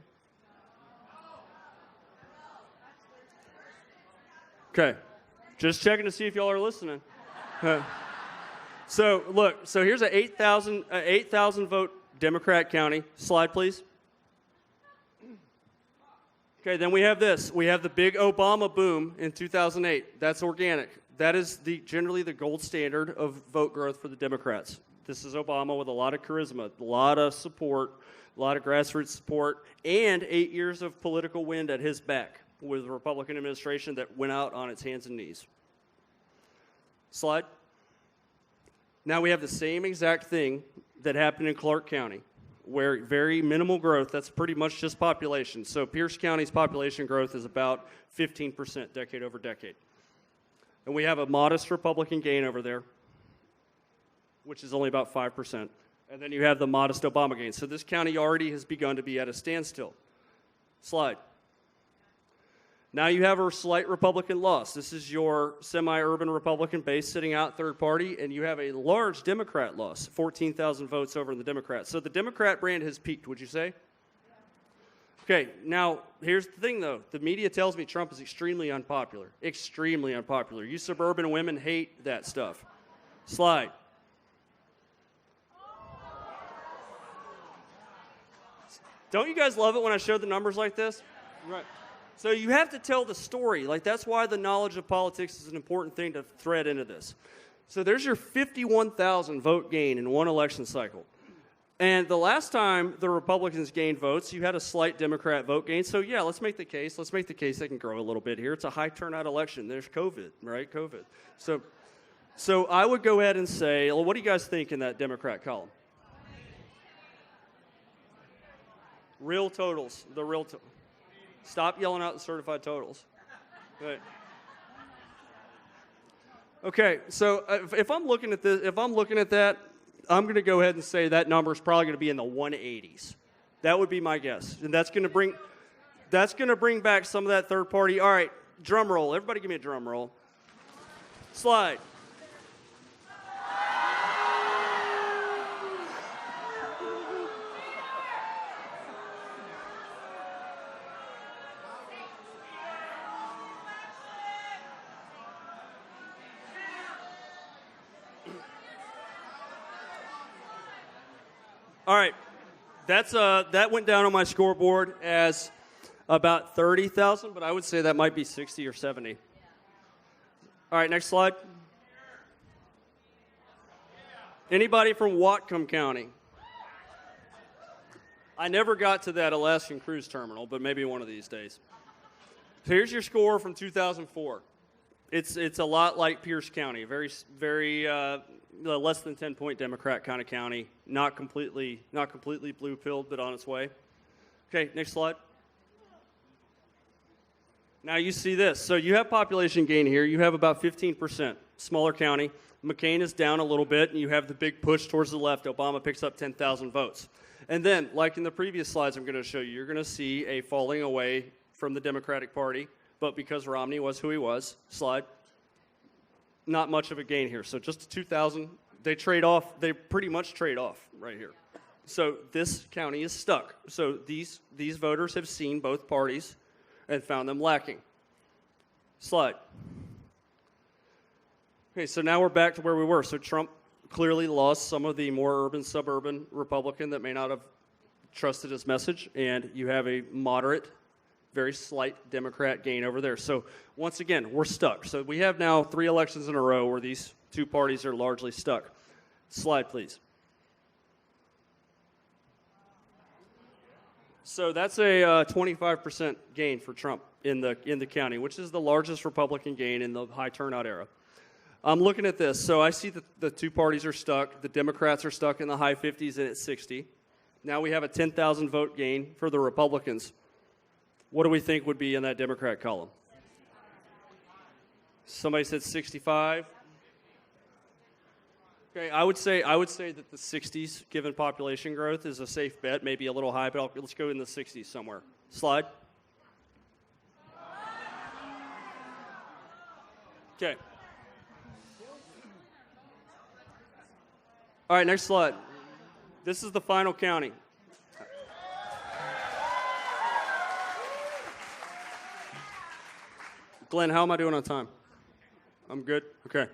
Okay, just checking to see if y'all are listening. So look, so here's an 8,000 vote Democrat county. Slide, please. Okay, then we have this. We have the big Obama boom in 2008. That's organic. That is generally the gold standard of vote growth for the Democrats. This is Obama with a lot of charisma, a lot of support, a lot of grassroots support, and 8 years of political wind at his back with a Republican administration that went out on its hands and knees. Slide. Now we have the same exact thing that happened in Clark County, where very minimal growth, that's pretty much just population. So Pierce County's population growth is about 15% decade over decade. And we have a modest Republican gain over there, which is only about 5%. And then you have the modest Obama gain. So this county already has begun to be at a standstill. Slide. Now you have a slight Republican loss. This is your semi-urban Republican base sitting out third party, and you have a large Democrat loss, 14,000 votes over in the Democrats. So the Democrat brand has peaked, would you say? Okay, now here's the thing though. The media tells me Trump is extremely unpopular. Extremely unpopular. You suburban women hate that stuff. Slide. Don't you guys love it when I show the numbers like this? Right. So you have to tell the story. Like, that's why the knowledge of politics is an important thing to thread into this. So there's your 51,000 vote gain in one election cycle. And the last time the Republicans gained votes, you had a slight Democrat vote gain. So yeah, let's make the case. Let's make the case they can grow a little bit here. It's a high turnout election. There's COVID, right? COVID. So I would go ahead and say, well, what do you guys think in that Democrat column? Real totals. The real totals. Stop yelling out the certified totals. Right. Okay, so if I'm looking at this, I'm going to go ahead and say that number is probably going to be in the 180s. That would be my guess, and that's going to bring back some of that third party. All right, drum roll. Everybody, give me a drum roll. Slide. All right, that went down on my scoreboard as about 30,000, but I would say that might be 60 or 70. All right, next slide. Anybody from Whatcom County? I never got to that Alaskan cruise terminal, but maybe one of these days. So here's your score from 2004. It's a lot like Pierce County, very less than 10-point Democrat kind of county, not completely blue-pilled, but on its way. Okay, next slide. Now you see this. So you have population gain here. You have about 15%, smaller county. McCain is down a little bit, and you have the big push towards the left. Obama picks up 10,000 votes. And then, like in the previous slides I'm going to show you, you're going to see a falling away from the Democratic Party, but because Romney was who he was, slide, not much of a gain here. So just 2,000, they pretty much trade off right here. So this county is stuck. So these voters have seen both parties and found them lacking. Slide. Okay, so now we're back to where we were. So Trump clearly lost some of the more urban, suburban Republican that may not have trusted his message, and you have a moderate, very slight Democrat gain over there. So once again, we're stuck. So we have now 3 elections in a row where these two parties are largely stuck. Slide, please. So that's a 25% gain for Trump in the county, which is the largest Republican gain in the high turnout era. I'm looking at this. So I see that the two parties are stuck. The Democrats are stuck in the high 50s and at 60. Now we have a 10,000 vote gain for the Republicans. What do we think would be in that Democrat column? Somebody said 65. Okay, I would say that the 60s, given population growth, is a safe bet. Maybe a little high, but let's go in the 60s somewhere. Slide. Okay. All right, next slide. This is the final county. Glenn, how am I doing on time? I'm good? Okay.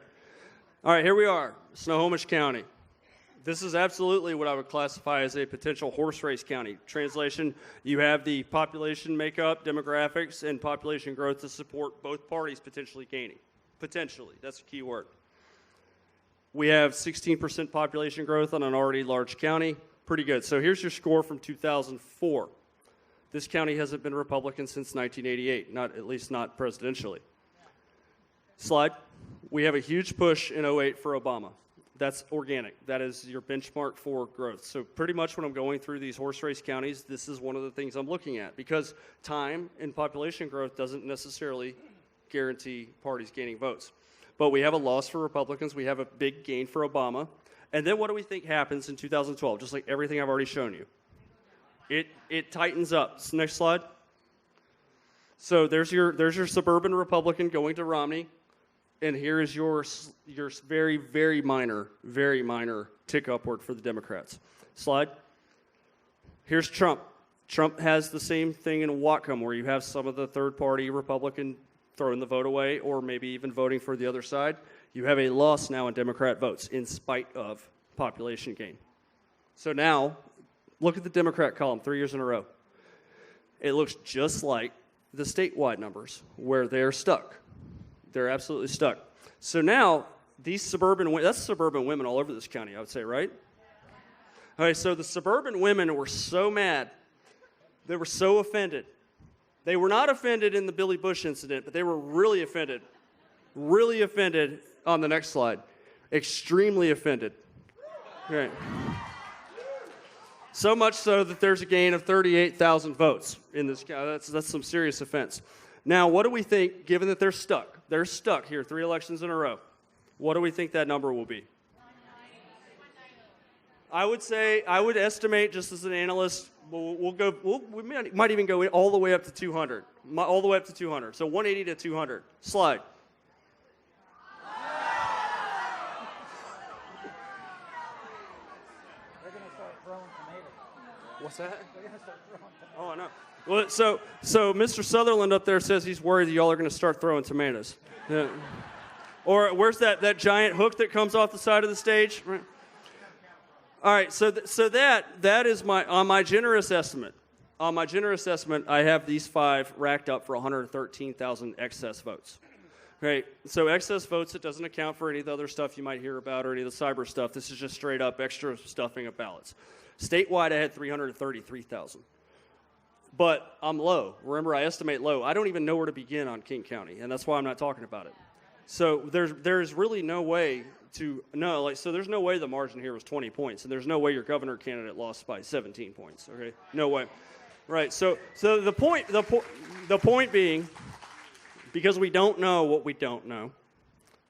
All right, here we are, Snohomish County. This is absolutely what I would classify as a potential horse race county. Translation, you have the population makeup, demographics, and population growth to support both parties potentially gaining. Potentially, that's a key word. We have 16% population growth on an already large county. Pretty good. So here's your score from 2004. This county hasn't been Republican since 1988, at least not presidentially. Slide. We have a huge push in 2008 for Obama. That's organic. That is your benchmark for growth. So pretty much when I'm going through these horse race counties, this is one of the things I'm looking at, because time and population growth doesn't necessarily guarantee parties gaining votes. But we have a loss for Republicans. We have a big gain for Obama. And then what do we think happens in 2012? Just like everything I've already shown you. It tightens up. Next slide. So there's your suburban Republican going to Romney. And here is your very, very minor tick upward for the Democrats. Slide. Here's Trump. Trump has the same thing in Whatcom, where you have some of the third-party Republican throwing the vote away or maybe even voting for the other side. You have a loss now in Democrat votes in spite of population gain. So now, look at the Democrat column 3 years in a row. It looks just like the statewide numbers, where they're stuck. They're absolutely stuck. So now, these suburban women, that's suburban women all over this county, I would say, right? Okay, so the suburban women were so mad. They were so offended. They were not offended in the Billy Bush incident, but they were really offended. Really offended on the next slide. Extremely offended. Okay. So much so that there's a gain of 38,000 votes in this county. That's some serious offense. Now, what do we think, given that they're stuck? They're stuck here 3 elections in a row. What do we think that number will be? I would estimate, just as an analyst, we might even go all the way up to 200. All the way up to 200. So 180 to 200. Slide. They're going to start throwing tomatoes. What's that? They're going to start throwing tomatoes. Oh, I know. Well, so Mr. Sutherland up there says he's worried that y'all are going to start throwing tomatoes. Yeah. Or where's that giant hook that comes off the side of the stage? Right. All right, so that is on my generous estimate. On my generous estimate, I have these 5 racked up for 113,000 excess votes. Okay, so excess votes, it doesn't account for any of the other stuff you might hear about or any of the cyber stuff. This is just straight up extra stuffing of ballots. Statewide, I had 333,000. But I'm low. Remember, I estimate low. I don't even know where to begin on King County, and that's why I'm not talking about it. So there's really no way to know. So there's no way the margin here was 20 points, and there's no way your governor candidate lost by 17 points. Okay, no way. Right. So the point being, because we don't know what we don't know,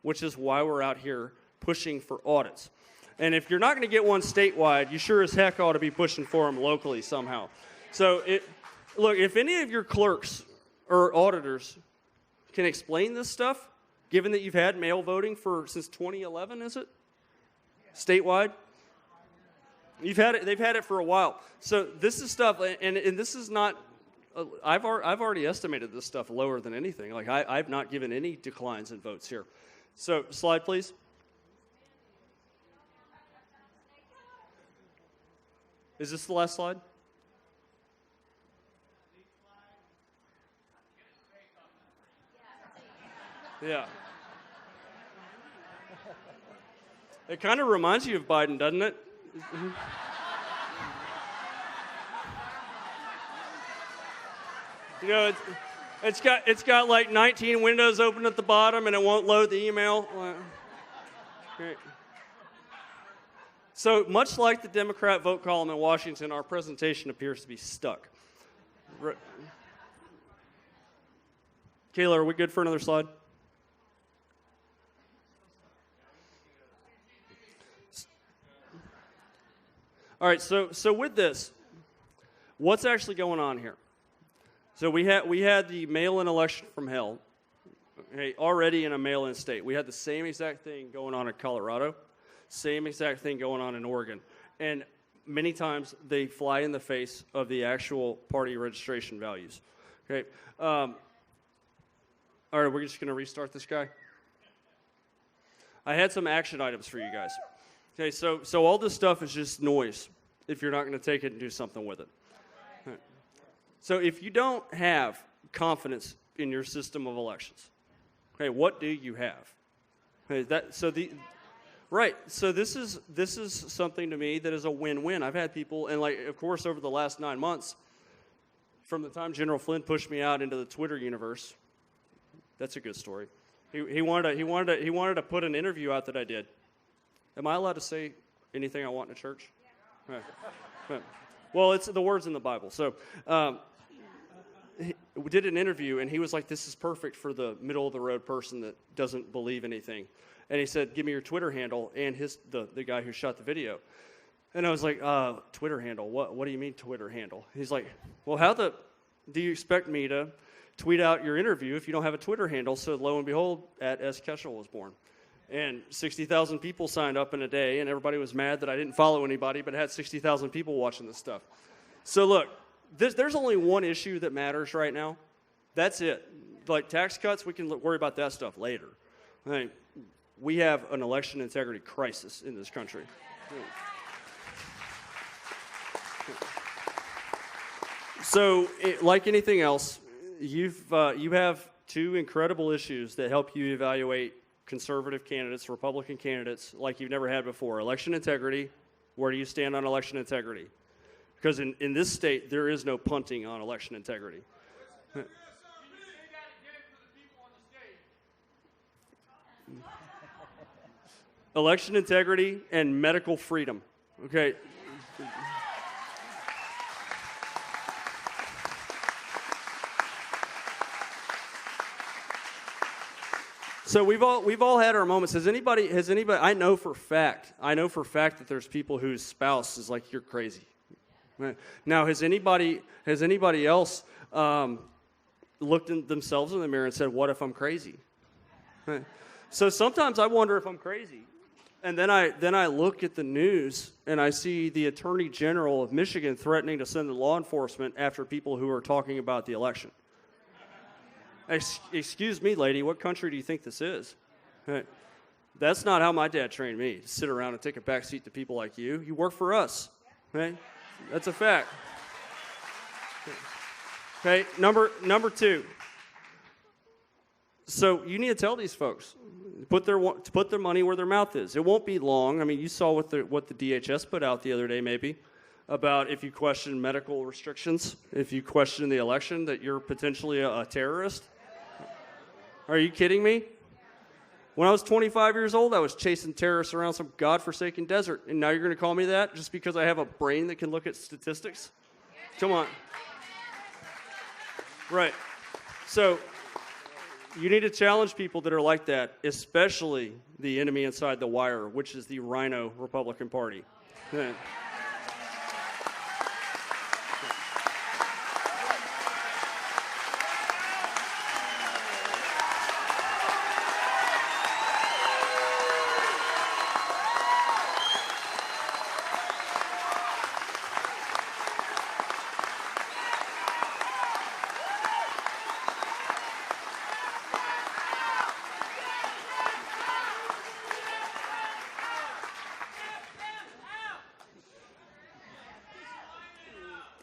which is why we're out here pushing for audits. And if you're not going to get one statewide, you sure as heck ought to be pushing for them locally somehow. So look, if any of your clerks or auditors can explain this stuff, given that you've had mail voting since 2011, is it? Statewide? They've had it for a while. So this is stuff, and this is not, I've already estimated this stuff lower than anything. Like, I've not given any declines in votes here. So, slide, please. Is this the last slide? Yeah. It kind of reminds you of Biden, doesn't it? You know, it's got like 19 windows open at the bottom, and it won't load the email. Great. So much like the Democrat vote column in Washington, our presentation appears to be stuck. Kayla, are we good for another slide? All right, so with this, what's actually going on here? So we had the mail-in election from hell, okay, already in a mail-in state. We had the same exact thing going on in Colorado, same exact thing going on in Oregon. And many times they fly in the face of the actual party registration values. Okay. All right, we're just going to restart this guy. I had some action items for you guys. Okay, so all this stuff is just noise if you're not going to take it and do something with it. Right. So if you don't have confidence in your system of elections, okay, what do you have? Okay, so this is something to me that is a win-win. I've had people, and like, of course, over the last 9 months, from the time General Flynn pushed me out into the Twitter universe, that's a good story. He wanted to put an interview out that I did. Am I allowed to say anything I want in a church? Yeah. Yeah. Well, it's the words in the Bible. So we did an interview, and he was like, this is perfect for the middle-of-the-road person that doesn't believe anything. And he said, give me your Twitter handle and the guy who shot the video. And I was like, Twitter handle? What do you mean Twitter handle? He's like, well, how do you expect me to tweet out your interview if you don't have a Twitter handle? So lo and behold, @S Keshel was born. And 60,000 people signed up in a day, and everybody was mad that I didn't follow anybody, but I had 60,000 people watching this stuff. So look, there's only one issue that matters right now. That's it. Like tax cuts, we can worry about that stuff later. I mean, we have an election integrity crisis in this country. So, like anything else, you have two incredible issues that help you evaluate conservative candidates, Republican candidates, like you've never had before. Election integrity, where do you stand on election integrity? Because in this state, there is no punting on election integrity. Election integrity and medical freedom, okay? So we've all had our moments. Has anybody? I know for a fact that there's people whose spouse is like, you're crazy. Right. Now, has anybody else looked at themselves in the mirror and said, what if I'm crazy? Right. So sometimes I wonder if I'm crazy. And then I look at the news and I see the Attorney General of Michigan threatening to send the law enforcement after people who are talking about the election. Excuse me, lady, what country do you think this is? Right. That's not how my dad trained me, to sit around and take a back seat to people like you. You work for us. Right? That's a fact. Okay, number two. So you need to tell these folks, put their money where their mouth is. It won't be long. I mean, you saw what the DHS put out the other day, maybe, about if you question medical restrictions, if you question the election, that you're potentially a terrorist. Are you kidding me? When I was 25 years old, I was chasing terrorists around some godforsaken desert, and now you're going to call me that just because I have a brain that can look at statistics? Come on. Right. So you need to challenge people that are like that, especially the enemy inside the wire, which is the Rhino Republican Party. Yeah.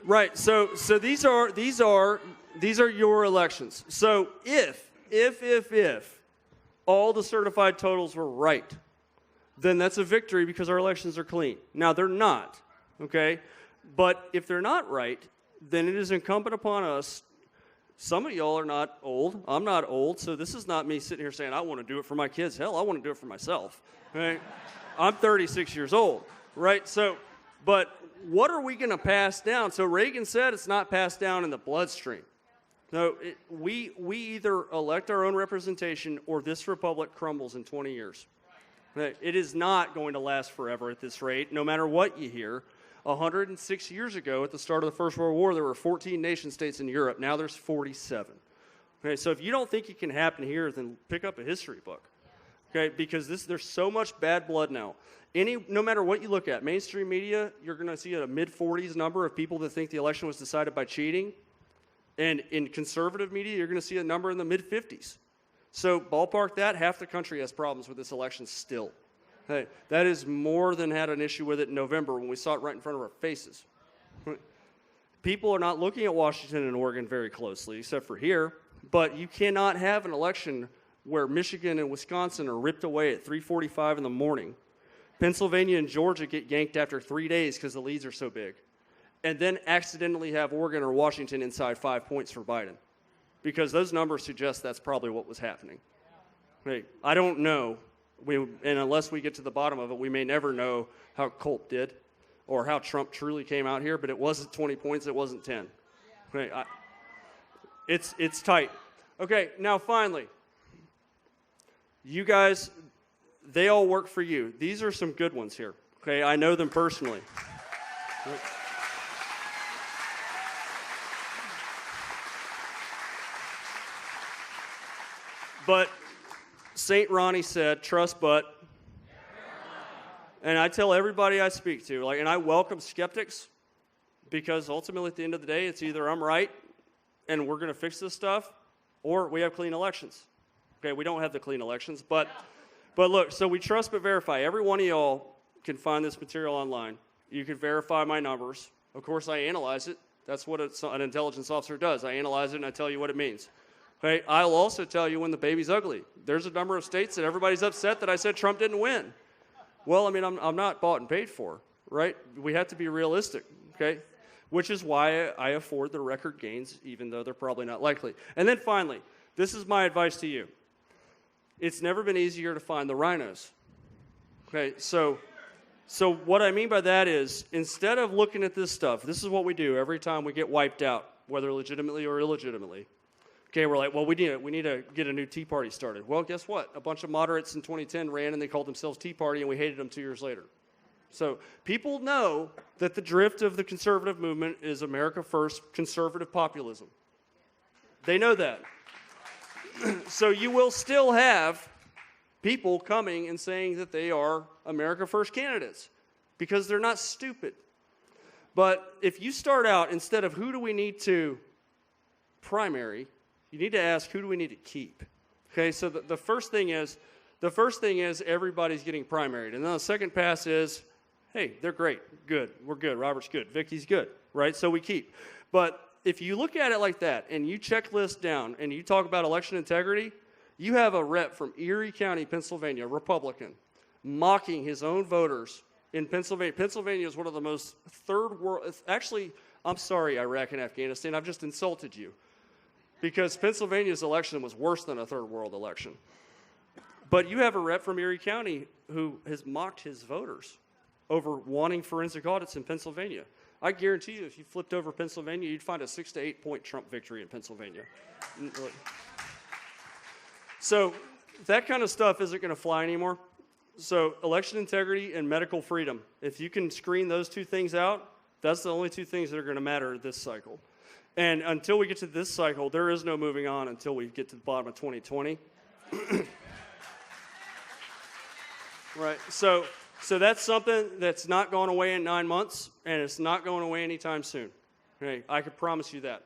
Right. So these are your elections. So if all the certified totals were right, then that's a victory because our elections are clean. Now they're not, okay? But if they're not right, then it is incumbent upon us. Some of y'all are not old. I'm not old, so this is not me sitting here saying I want to do it for my kids. Hell, I want to do it for myself. Right? I'm 36 years old, right? So, but what are we going to pass down? So Reagan said it's not passed down in the bloodstream. No, we either elect our own representation or this republic crumbles in 20 years. It is not going to last forever at this rate, no matter what you hear. 106 years ago, at the start of the First World War, there were 14 nation-states in Europe. Now there's 47. Okay, so if you don't think it can happen here, then pick up a history book. Okay, because there's so much bad blood now. No matter what you look at, mainstream media, you're going to see a mid-40s number of people that think the election was decided by cheating. And in conservative media, you're going to see a number in the mid-50s. So ballpark that, half the country has problems with this election still. Hey, that is more than had an issue with it in November when we saw it right in front of our faces. People are not looking at Washington and Oregon very closely, except for here. But you cannot have an election where Michigan and Wisconsin are ripped away at 3:45 in the morning. Pennsylvania and Georgia get yanked after 3 days because the leads are so big. And then accidentally have Oregon or Washington inside 5 points for Biden. Because those numbers suggest that's probably what was happening. Hey, I don't know. And unless we get to the bottom of it, we may never know how Colt did or how Trump truly came out here, but it wasn't 20 points, it wasn't 10. Okay, it's tight. Okay, now finally, you guys, they all work for you. These are some good ones here. Okay, I know them personally. But St. Ronnie said, trust but. And I tell everybody I speak to, and I welcome skeptics, because ultimately at the end of the day, it's either I'm right and we're going to fix this stuff, or we have clean elections. Okay, we don't have the clean elections, but look, so we trust but verify. Every one of y'all can find this material online. You can verify my numbers. Of course, I analyze it. That's what an intelligence officer does. I analyze it and I tell you what it means. Okay, I'll also tell you when the baby's ugly. There's a number of states that everybody's upset that I said Trump didn't win. Well, I mean, I'm not bought and paid for, right? We have to be realistic, okay? Which is why I afford the record gains, even though they're probably not likely. And then finally, this is my advice to you. It's never been easier to find the rhinos. Okay, so what I mean by that is, instead of looking at this stuff, this is what we do every time we get wiped out, whether legitimately or illegitimately. Okay, we're like, well, we need to get a new Tea Party started. Well, guess what? A bunch of moderates in 2010 ran and they called themselves Tea Party, and we hated them 2 years later. So people know that the drift of the conservative movement is America First conservative populism. They know that. So you will still have people coming and saying that they are America First candidates because they're not stupid. But if you start out, instead of who do we need to primary, you need to ask who do we need to keep. Okay, so the first thing is everybody's getting primaried. And then the second pass is, hey, they're great, good, we're good, Robert's good, Vicky's good, right? So we keep. But if you look at it like that and you checklist down and you talk about election integrity, you have a rep from Erie County, Pennsylvania, Republican, mocking his own voters in Pennsylvania. Pennsylvania is one of the most third world, actually, I'm sorry, Iraq and Afghanistan, I've just insulted you. Because Pennsylvania's election was worse than a third world election. But you have a rep from Erie County who has mocked his voters over wanting forensic audits in Pennsylvania. I guarantee you, if you flipped over Pennsylvania, you'd find a 6 to 8 point Trump victory in Pennsylvania. So that kind of stuff isn't going to fly anymore. So election integrity and medical freedom, if you can screen those two things out, that's the only two things that are going to matter this cycle. And until we get to this cycle, there is no moving on until we get to the bottom of 2020. Right, so that's something that's not going away in 9 months, and it's not going away anytime soon. Okay, I can promise you that.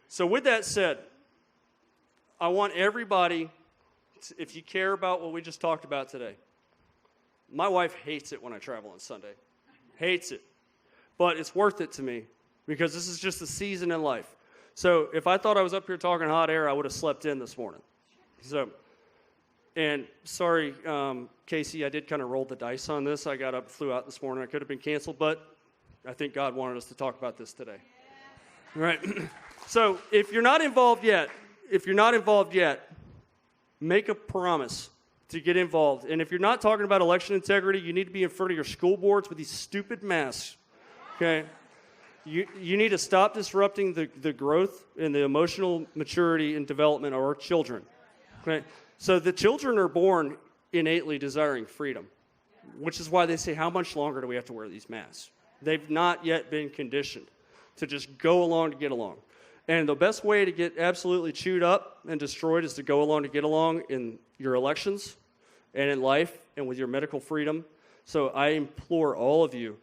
So with that said, I want everybody, if you care about what we just talked about today, my wife hates it when I travel on Sunday. Hates it. But it's worth it to me because this is just a season in life. So if I thought I was up here talking hot air, I would have slept in this morning. So, and sorry, Casey, I did kind of roll the dice on this. I got up, flew out this morning. I could have been canceled, but I think God wanted us to talk about this today. All right. So if you're not involved yet, make a promise to get involved. And if you're not talking about election integrity, you need to be in front of your school boards with these stupid masks. Okay? You need to stop disrupting the growth and the emotional maturity and development of our children. Okay? So the children are born innately desiring freedom, which is why they say, how much longer do we have to wear these masks? They've not yet been conditioned to just go along to get along. And the best way to get absolutely chewed up and destroyed is to go along to get along in your elections and in life and with your medical freedom. So I implore all of you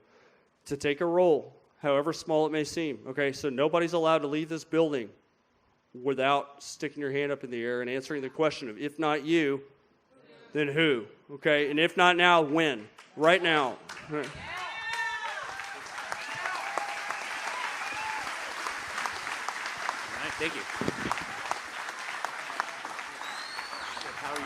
to take a role, however small it may seem. Okay, so nobody's allowed to leave this building without sticking your hand up in the air and answering the question of, if not you, then who? Okay, and if not now, when? Right now. All right. Thank you. How are you?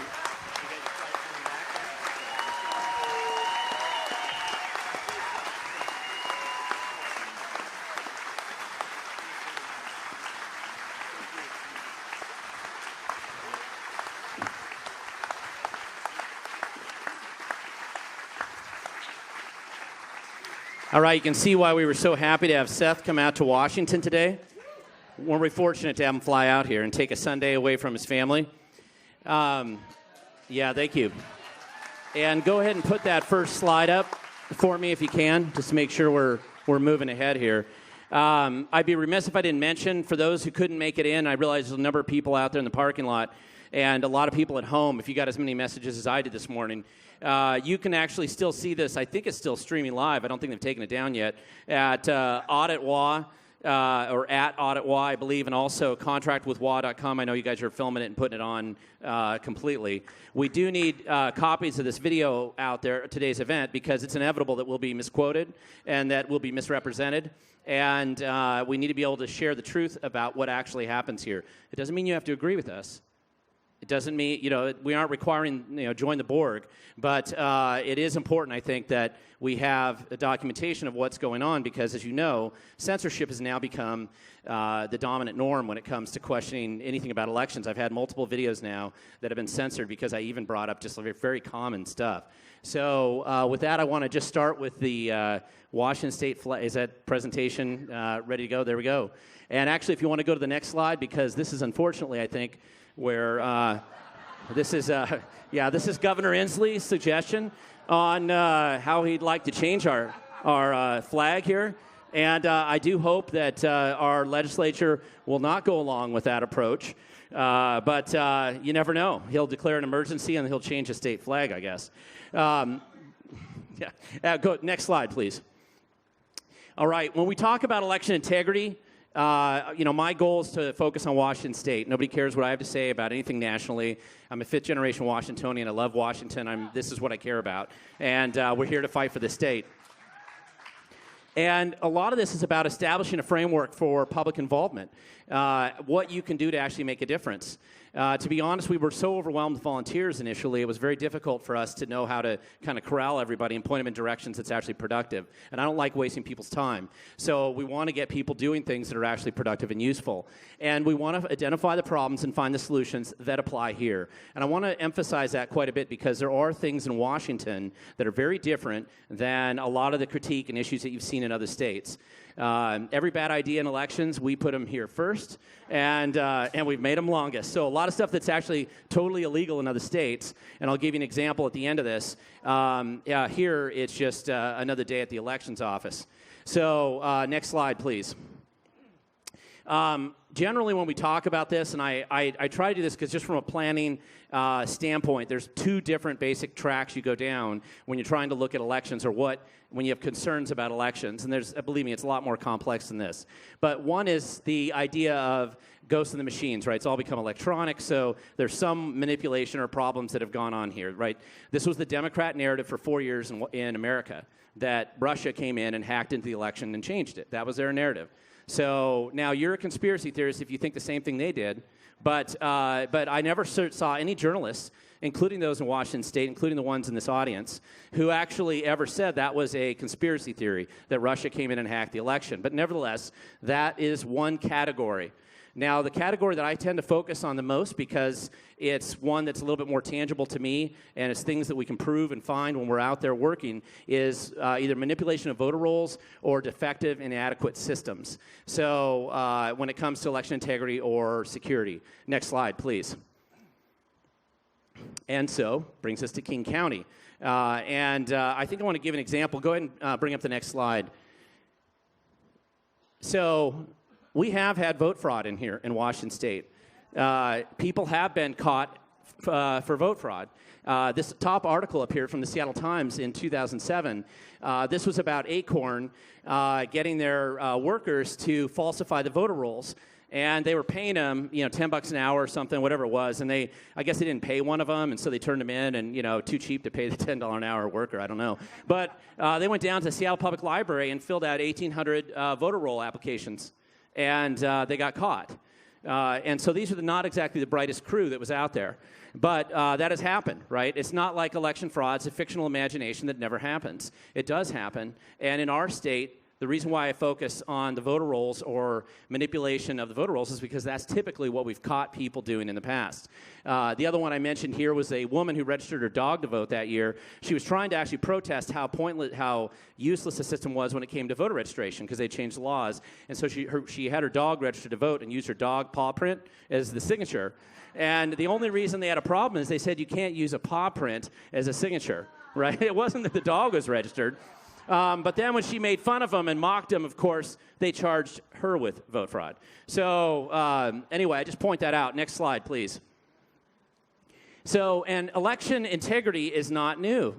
All right, you can see why we were so happy to have Seth come out to Washington today. Weren't we fortunate to have him fly out here and take a Sunday away from his family? Yeah, thank you. And go ahead and put that first slide up for me if you can, just to make sure we're moving ahead here. I'd be remiss if I didn't mention, for those who couldn't make it in, I realize there's a number of people out there in the parking lot and a lot of people at home. If you got as many messages as I did this morning, you can actually still see this. I think it's still streaming live. I don't think they've taken it down yet at A.U.D.I.T, or at A.U.D.I.T, I believe, and also contractwithwa.com. I know you guys are filming it and putting it on completely. We do need copies of this video out there at today's event because it's inevitable that we'll be misquoted and that we'll be misrepresented. And we need to be able to share the truth about what actually happens here. It doesn't mean you have to agree with us. It doesn't mean, we aren't requiring, join the Borg, but it is important, I think, that we have a documentation of what's going on because, as you know, censorship has now become the dominant norm when it comes to questioning anything about elections. I've had multiple videos now that have been censored because I even brought up just very common stuff. So with that, I want to just start with the Washington State flag. Is that presentation ready to go? There we go. And actually, if you want to go to the next slide, because this is unfortunately, I think, where this is Governor Inslee's suggestion on how he'd like to change our flag here. And I do hope that our legislature will not go along with that approach. But you never know. He'll declare an emergency and he'll change the state flag, I guess. Go next slide, please. All right. When we talk about election integrity, my goal is to focus on Washington State. Nobody cares what I have to say about anything nationally. I'm a fifth-generation Washingtonian. I love Washington. This is what I care about. And we're here to fight for the state. And a lot of this is about establishing a framework for public involvement, what you can do to actually make a difference. To be honest, we were so overwhelmed with volunteers initially, it was very difficult for us to know how to kind of corral everybody and point them in directions that's actually productive. And I don't like wasting people's time. So we want to get people doing things that are actually productive and useful. And we want to identify the problems and find the solutions that apply here. And I want to emphasize that quite a bit because there are things in Washington that are very different than a lot of the critique and issues that you've seen in other states. Every bad idea in elections, we put them here first, and we've made them longest. So a lot of stuff that's actually totally illegal in other states, and I'll give you an example at the end of this. Here, it's just another day at the elections office. So next slide, please. Generally, when we talk about this, and I try to do this because just from a planning standpoint, there's two different basic tracks you go down when you're trying to look at elections or when you have concerns about elections. And believe me, it's a lot more complex than this. But one is the idea of ghosts in the machines, right? It's all become electronic, so there's some manipulation or problems that have gone on here, right? This was the Democrat narrative for 4 years in America, that Russia came in and hacked into the election and changed it. That was their narrative. So now you're a conspiracy theorist if you think the same thing they did, but I never saw any journalists, including those in Washington State, including the ones in this audience, who actually ever said that was a conspiracy theory, that Russia came in and hacked the election. But nevertheless, that is one category. Now, the category that I tend to focus on the most, because it's one that's a little bit more tangible to me, and it's things that we can prove and find when we're out there working, is either manipulation of voter rolls or defective, inadequate systems. So when it comes to election integrity or security. Next slide, please. And so, brings us to King County. I think I want to give an example. Go ahead and bring up the next slide. So, we have had vote fraud in here in Washington State. People have been caught for vote fraud. This top article up here from the Seattle Times in 2007, this was about Acorn getting their workers to falsify the voter rolls. And they were paying them, $10 an hour or something, whatever it was. And I guess they didn't pay one of them, and so they turned them in, and, too cheap to pay the $10 an hour worker, I don't know. But they went down to the Seattle Public Library and filled out 1,800 voter roll applications. And they got caught. And so these are not exactly the brightest crew that was out there. But that has happened, right? It's not like election fraud. It's a fictional imagination that never happens. It does happen. And in our state, the reason why I focus on the voter rolls or manipulation of the voter rolls is because that's typically what we've caught people doing in the past. The other one I mentioned here was a woman who registered her dog to vote that year. She was trying to actually protest how useless the system was when it came to voter registration because they changed laws. And so she had her dog registered to vote and used her dog paw print as the signature. And the only reason they had a problem is they said you can't use a paw print as a signature, right? It wasn't that the dog was registered. But then when she made fun of him and mocked him, of course, they charged her with vote fraud. So anyway, I just point that out. Next slide, please. So, and election integrity is not new.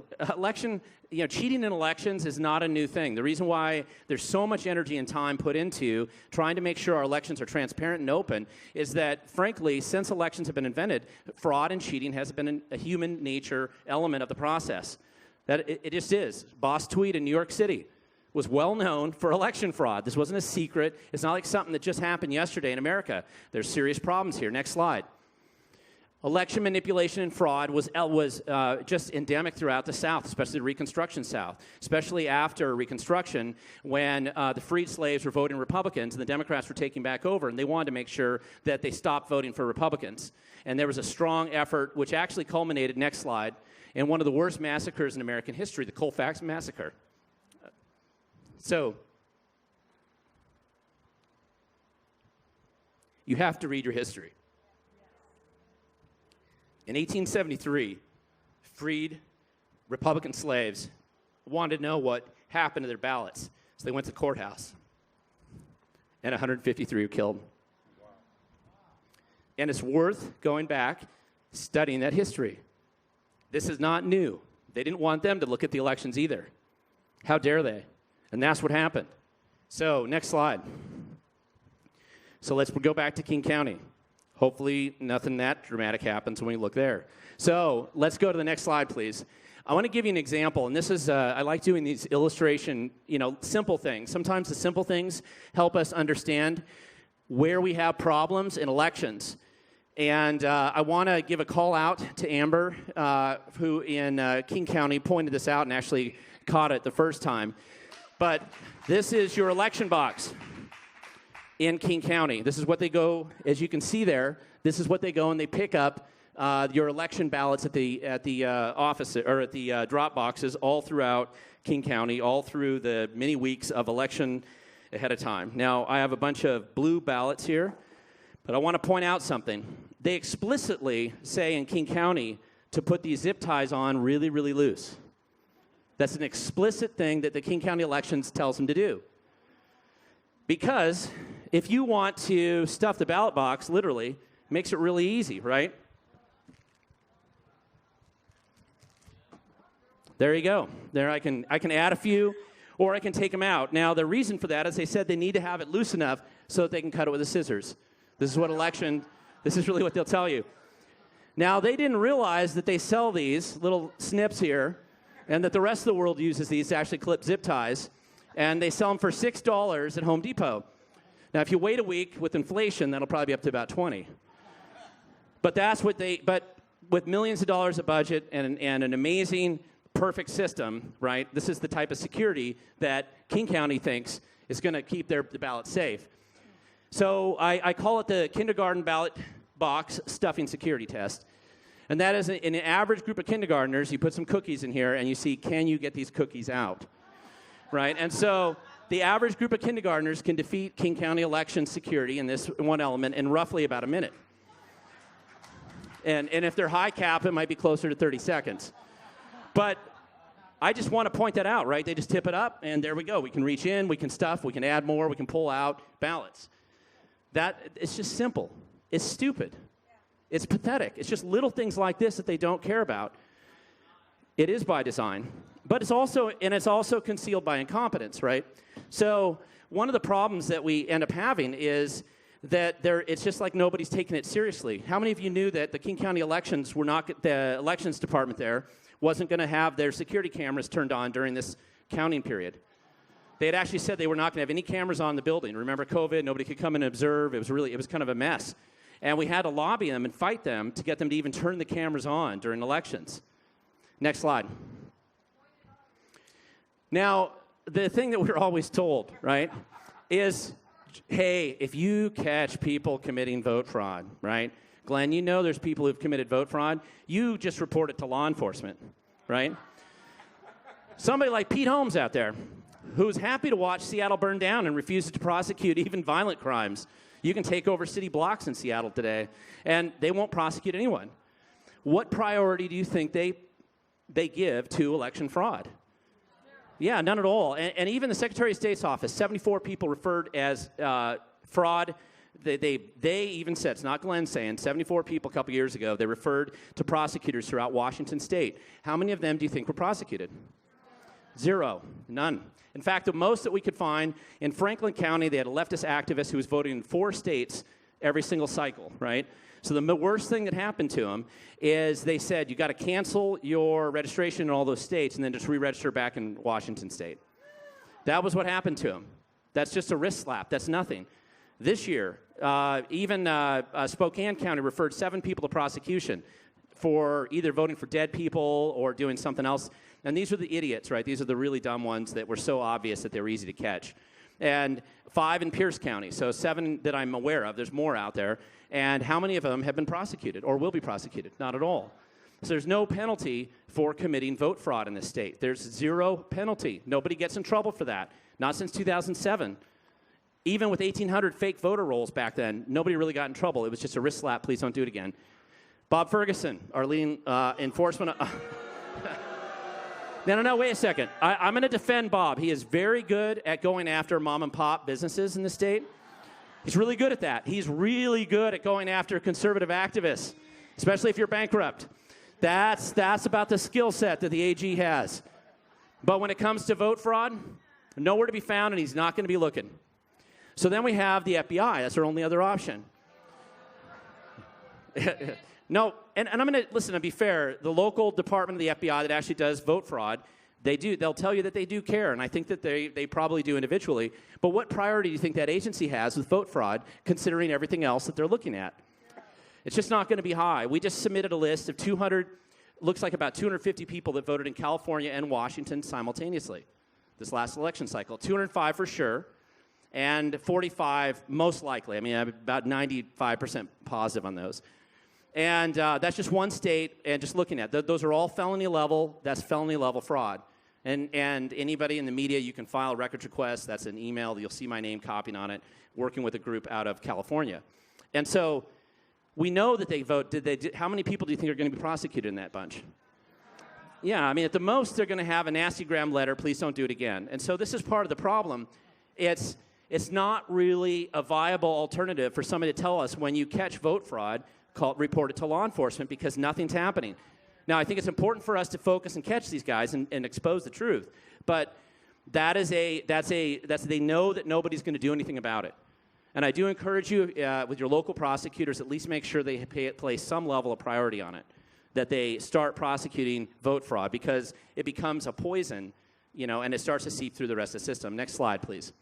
Cheating in elections is not a new thing. The reason why there's so much energy and time put into trying to make sure our elections are transparent and open is that, frankly, since elections have been invented, fraud and cheating has been a human nature element of the process. That it just is. Boss Tweed in New York City was well known for election fraud. This wasn't a secret. It's not like something that just happened yesterday in America. There's serious problems here. Next slide. Election manipulation and fraud was just endemic throughout the South, especially the Reconstruction South, especially after Reconstruction when the freed slaves were voting Republicans and the Democrats were taking back over, and they wanted to make sure that they stopped voting for Republicans. And there was a strong effort, which actually culminated, next slide, in one of the worst massacres in American history, the Colfax Massacre. So, You have to read your history. In 1873, freed Republican slaves wanted to know what happened to their ballots. So they went to the courthouse. And 153 were killed. And it's worth going back, studying that history. This is not new. They didn't want them to look at the elections either. How dare they? And that's what happened. So, next slide. So let's go back to King County. Hopefully nothing that dramatic happens when we look there. So let's go to the next slide, please. I want to give you an example, and this is, I like doing these illustration, simple things. Sometimes the simple things help us understand where we have problems in elections. And I want to give a call out to Amber, who in King County pointed this out and actually caught it the first time. But this is your election box in King County. This is what they go, as you can see there, this is what they go and they pick up your election ballots at the office or at the drop boxes all throughout King County, all through the many weeks of election ahead of time. Now, I have a bunch of blue ballots here, but I want to point out something. They explicitly say in King County to put these zip ties on really, really loose. That's an explicit thing that the King County elections tells them to do. Because if you want to stuff the ballot box, literally, it makes it really easy, right? There you go. There I can add a few, or I can take them out. Now, the reason for that is they said they need to have it loose enough so that they can cut it with the scissors. This is really what they'll tell you. Now, they didn't realize that they sell these little snips here, and that the rest of the world uses these to actually clip zip ties, and they sell them for $6 at Home Depot. Now, if you wait a week with inflation, that'll probably be up to about $20. But with millions of dollars of budget and an amazing, perfect system, right? This is the type of security that King County thinks is going to keep the ballot safe. So I call it the kindergarten ballot box stuffing security test. And that is in an average group of kindergartners, you put some cookies in here and you see, can you get these cookies out? Right? And so the average group of kindergartners can defeat King County election security in this one element in roughly about a minute. And if they're high cap, it might be closer to 30 seconds. But I just want to point that out, right? They just tip it up, and there we go. We can reach in, we can stuff, we can add more, we can pull out ballots. It's just simple. It's stupid. It's pathetic. It's just little things like this that they don't care about. It is by design. But it's also concealed by incompetence, right? So one of the problems that we end up having is that it's just like nobody's taking it seriously. How many of you knew that the King County elections the elections department there wasn't going to have their security cameras turned on during this counting period? They had actually said they were not going to have any cameras on the building. Remember COVID? Nobody could come and observe. It was kind of a mess. And we had to lobby them and fight them to get them to even turn the cameras on during elections. Next slide. Now, the thing that we're always told, right, is, hey, if you catch people committing vote fraud, right, Glenn, you know there's people who've committed vote fraud, you just report it to law enforcement, right? Somebody like Pete Holmes out there, who's happy to watch Seattle burn down and refuses to prosecute even violent crimes. You can take over city blocks in Seattle today, and they won't prosecute anyone. What priority do you think they give to election fraud? Yeah, none at all. And even the Secretary of State's office, 74 people referred as fraud. They even said, it's not Glen saying, 74 people a couple years ago, they referred to prosecutors throughout Washington State. How many of them do you think were prosecuted? Zero. None. In fact, the most that we could find in Franklin County, they had a leftist activist who was voting in 4 states every single cycle, right? So the worst thing that happened to him is they said, you got to cancel your registration in all those states and then just re-register back in Washington State. That was what happened to him. That's just a wrist slap. That's nothing. This year, even Spokane County referred 7 people to prosecution for either voting for dead people or doing something else. And these are the idiots, right? These are the really dumb ones that were so obvious that they were easy to catch. And 5 in Pierce County, so 7 that I'm aware of. There's more out there. And how many of them have been prosecuted or will be prosecuted? Not at all. So there's no penalty for committing vote fraud in this state. There's 0 penalty. Nobody gets in trouble for that. Not since 2007. Even with 1,800 fake voter rolls back then, nobody really got in trouble. It was just a wrist slap. Please don't do it again. Bob Ferguson, our leading enforcement. No, wait a second. I'm going to defend Bob. He is very good at going after mom and pop businesses in the state. He's really good at that. He's really good at going after conservative activists, especially if you're bankrupt. That's about the skill set that the AG has. But when it comes to vote fraud, nowhere to be found, and he's not going to be looking. So then we have the FBI. That's our only other option. No, and I'm going to, listen, to be fair, the local department of the FBI that actually does vote fraud, they'll tell you that they do care, and I think that they probably do individually. But what priority do you think that agency has with vote fraud, considering everything else that they're looking at? It's just not going to be high. We just submitted a list of 200, looks like about 250 people that voted in California and Washington simultaneously this last election cycle. 205 for sure, and 45 most likely. I mean, I'm about 95% positive on those. And that's just one state, and just looking at those are all felony level. That's felony level fraud. And anybody in the media, you can file a records request. That's an email. You'll see my name copied on it, working with a group out of California. And so we know that they vote. How many people do you think are going to be prosecuted in that bunch? Yeah, I mean, at the most, they're going to have a nasty gram letter, please don't do it again. And so this is part of the problem. It's not really a viable alternative for somebody to tell us when you catch vote fraud, report it to law enforcement, because nothing's happening. Now, I think it's important for us to focus and catch these guys and expose the truth. But they know that nobody's going to do anything about it. And I do encourage you, with your local prosecutors, at least make sure they place some level of priority on it, that they start prosecuting vote fraud, because it becomes a poison, and it starts to seep through the rest of the system. Next slide, please.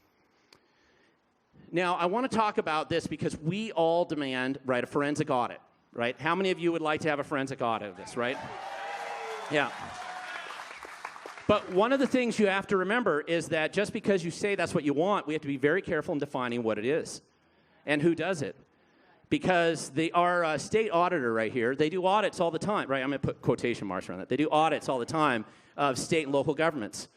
Now, I want to talk about this because we all demand, right, a forensic audit, right? How many of you would like to have a forensic audit of this, right? Yeah. But one of the things you have to remember is that just because you say that's what you want, we have to be very careful in defining what it is and who does it. Because our state auditor right here, they do audits all the time, right? I'm going to put quotation marks around that. They do audits all the time of state and local governments.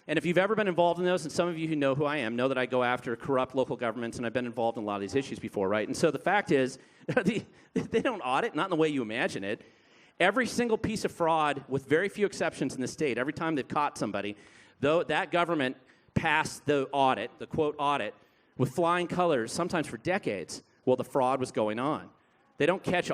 And if you've ever been involved in those, and some of you who know who I am know that I go after corrupt local governments, and I've been involved in a lot of these issues before, right? And so the fact is, they don't audit, not in the way you imagine it. Every single piece of fraud, with very few exceptions in the state, every time they've caught somebody, though that government passed the audit, the quote audit, with flying colors, sometimes for decades, while the fraud was going on. They don't catch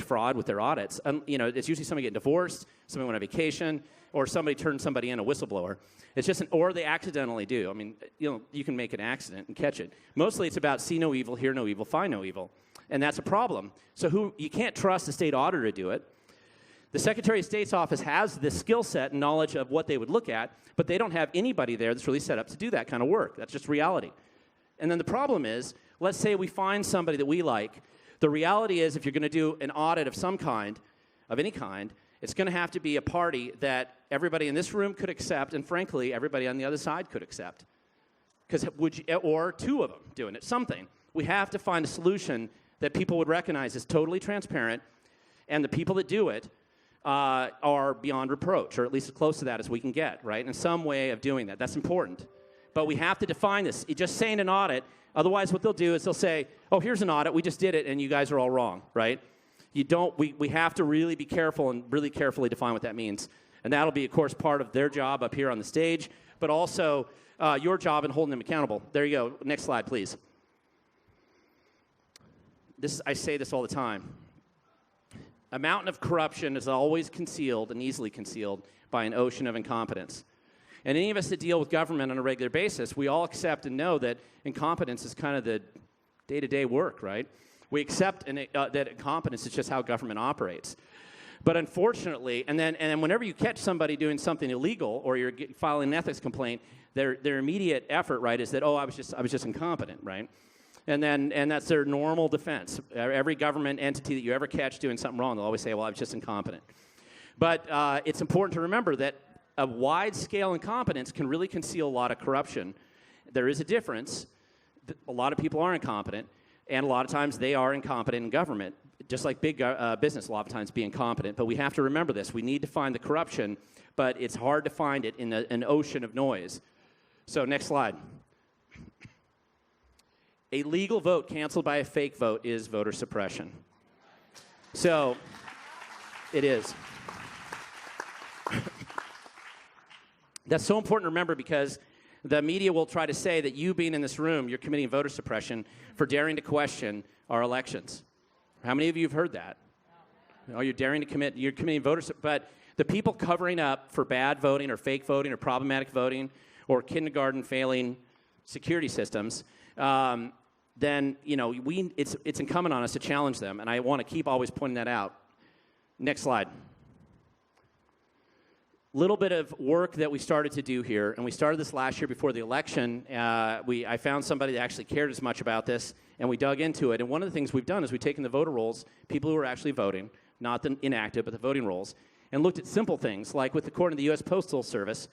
fraud with their audits. It's usually somebody getting divorced, somebody went on vacation, or somebody turned somebody in, a whistleblower. It's just or they accidentally do. I mean, you can make an accident and catch it. Mostly it's about see no evil, hear no evil, find no evil. And that's a problem. So you can't trust the state auditor to do it. The Secretary of State's office has this skill set and knowledge of what they would look at, but they don't have anybody there that's really set up to do that kind of work. That's just reality. And then the problem is, let's say we find somebody that we like. The reality is, if you're going to do an audit of some kind, of any kind, it's going to have to be a party that everybody in this room could accept, and frankly, everybody on the other side could accept. Or two of them doing it, something. We have to find a solution that people would recognize as totally transparent, and the people that do it are beyond reproach, or at least as close to that as we can get, right? And some way of doing that. That's important. But we have to define this. Just saying an audit, otherwise what they'll do is they'll say, oh, here's an audit, we just did it, and you guys are all wrong, right? We have to really be careful and really carefully define what that means. And that'll be, of course, part of their job up here on the stage, but also your job in holding them accountable. There you go. Next slide, please. I say this all the time. A mountain of corruption is always concealed and easily concealed by an ocean of incompetence. And any of us that deal with government on a regular basis, we all accept and know that incompetence is kind of the day-to-day work, right? We accept that incompetence is just how government operates. But unfortunately, and then whenever you catch somebody doing something illegal or you're filing an ethics complaint, their immediate effort, right, is that, oh, I was just incompetent, right? And that's their normal defense. Every government entity that you ever catch doing something wrong, they'll always say, well, I was just incompetent. But it's important to remember that a wide-scale incompetence can really conceal a lot of corruption. There is a difference. A lot of people are incompetent, and a lot of times they are incompetent in government, just like big business a lot of times be incompetent. But we have to remember this. We need to find the corruption, but it's hard to find it in an ocean of noise. So next slide. A legal vote canceled by a fake vote is voter suppression. So, it is. That's so important to remember because the media will try to say that you being in this room, you're committing voter suppression for daring to question our elections. How many of you have heard that? Oh, you're committing voter suppression. But the people covering up for bad voting or fake voting or problematic voting or kindergarten failing security systems, then, it's incumbent on us to challenge them. And I want to keep always pointing that out. Next slide. Little bit of work that we started to do here, and we started this last year before the election. I found somebody that actually cared as much about this, and we dug into it. And one of the things we've done is we've taken the voter rolls, people who are actually voting, not the inactive, but the voting rolls, and looked at simple things, like according to the U.S. Postal Service,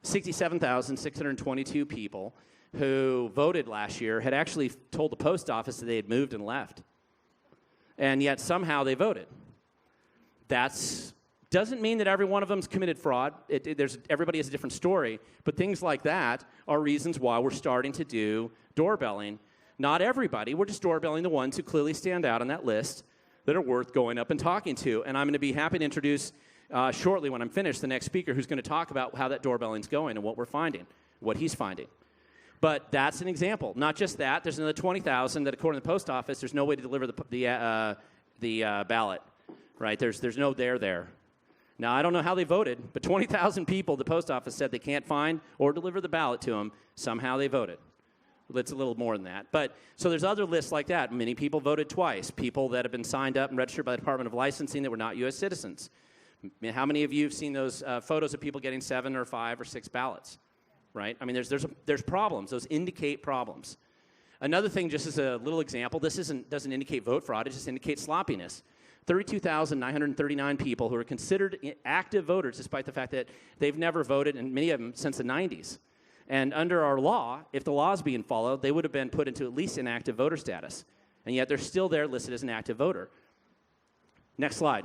67,622 people who voted last year had actually told the post office that they had moved and left. And yet somehow they voted. Doesn't mean that every one of them's committed fraud. Everybody has a different story. But things like that are reasons why we're starting to do doorbelling. Not everybody. We're just doorbelling the ones who clearly stand out on that list that are worth going up and talking to. And I'm going to be happy to introduce shortly when I'm finished the next speaker who's going to talk about how that doorbelling's going and what we're finding, what he's finding. But that's an example. Not just that. There's another 20,000 that, according to the post office, there's no way to deliver the ballot. Right? There's no there. Now, I don't know how they voted, but 20,000 people, the post office said they can't find or deliver the ballot to them. Somehow they voted. Well, it's a little more than that. But so there's other lists like that. Many people voted twice. People that have been signed up and registered by the Department of Licensing that were not U.S. citizens. How many of you have seen those photos of people getting 7 or 5 or 6 ballots? Right? I mean, there's problems. Those indicate problems. Another thing, just as a little example, this doesn't indicate vote fraud. It just indicates sloppiness. 32,939 people who are considered active voters despite the fact that they've never voted, and many of them since the 90s. And under our law, if the law is being followed, they would have been put into at least inactive voter status. And yet they're still there listed as an active voter. Next slide.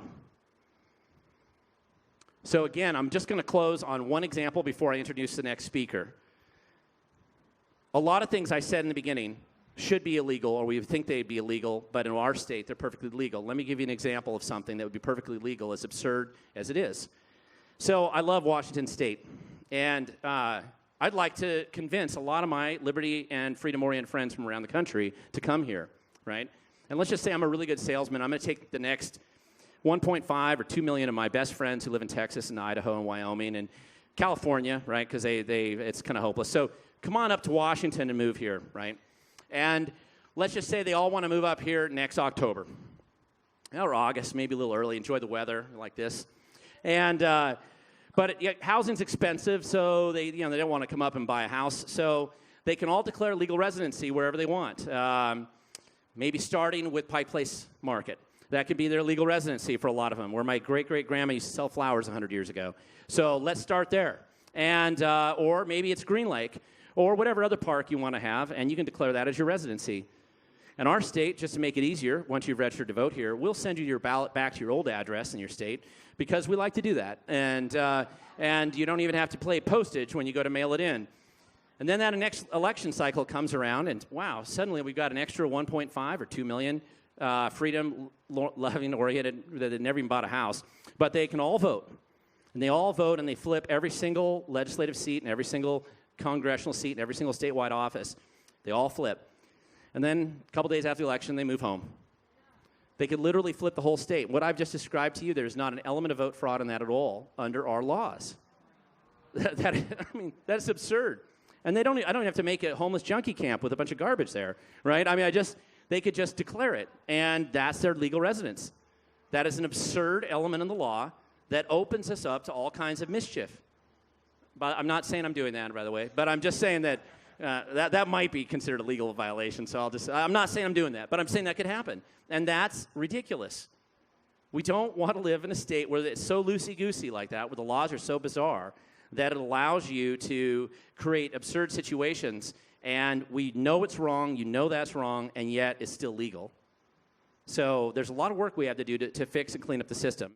So again, I'm just going to close on one example before I introduce the next speaker. A lot of things I said in the beginning should be illegal, or we think they'd be illegal, but in our state, they're perfectly legal. Let me give you an example of something that would be perfectly legal, as absurd as it is. So I love Washington State, and I'd like to convince a lot of my liberty and freedom-oriented friends from around the country to come here, right? And let's just say I'm a really good salesman. I'm going to take the next 1.5 or 2 million of my best friends who live in Texas and Idaho and Wyoming and California, right, because it's kind of hopeless. So come on up to Washington and move here, right? And let's just say they all want to move up here next October or August, maybe a little early. Enjoy the weather like this. And but housing's expensive, so they don't want to come up and buy a house. So they can all declare legal residency wherever they want. Maybe starting with Pike Place Market. That could be their legal residency for a lot of them, where my great-great-grandma used to sell flowers 100 years ago. So let's start there. And or maybe it's Green Lake, or whatever other park you want to have, and you can declare that as your residency. In our state, just to make it easier, once you've registered to vote here, we'll send you your ballot back to your old address in your state, because we like to do that. And you don't even have to pay postage when you go to mail it in. And then that next election cycle comes around, and wow, suddenly we've got an extra 1.5 or 2 million freedom-loving-oriented that had never even bought a house. But they can all vote. And they all vote, and they flip every single legislative seat and every single congressional seat and every single statewide office. They all flip. And then a couple days after the election, they move home. They could literally flip the whole state. What I've just described to you, there's not an element of vote fraud in that at all under our laws. That's absurd. And I don't have to make a homeless junkie camp with a bunch of garbage there, right? They could just declare it, and that's their legal residence. That is an absurd element in the law that opens us up to all kinds of mischief. But I'm not saying I'm doing that, by the way, but I'm just saying that that might be considered a legal violation, so I'm not saying I'm doing that, but I'm saying that could happen. And that's ridiculous. We don't want to live in a state where it's so loosey-goosey like that, where the laws are so bizarre, that it allows you to create absurd situations, and we know it's wrong, you know that's wrong, and yet it's still legal. So there's a lot of work we have to do to fix and clean up the system.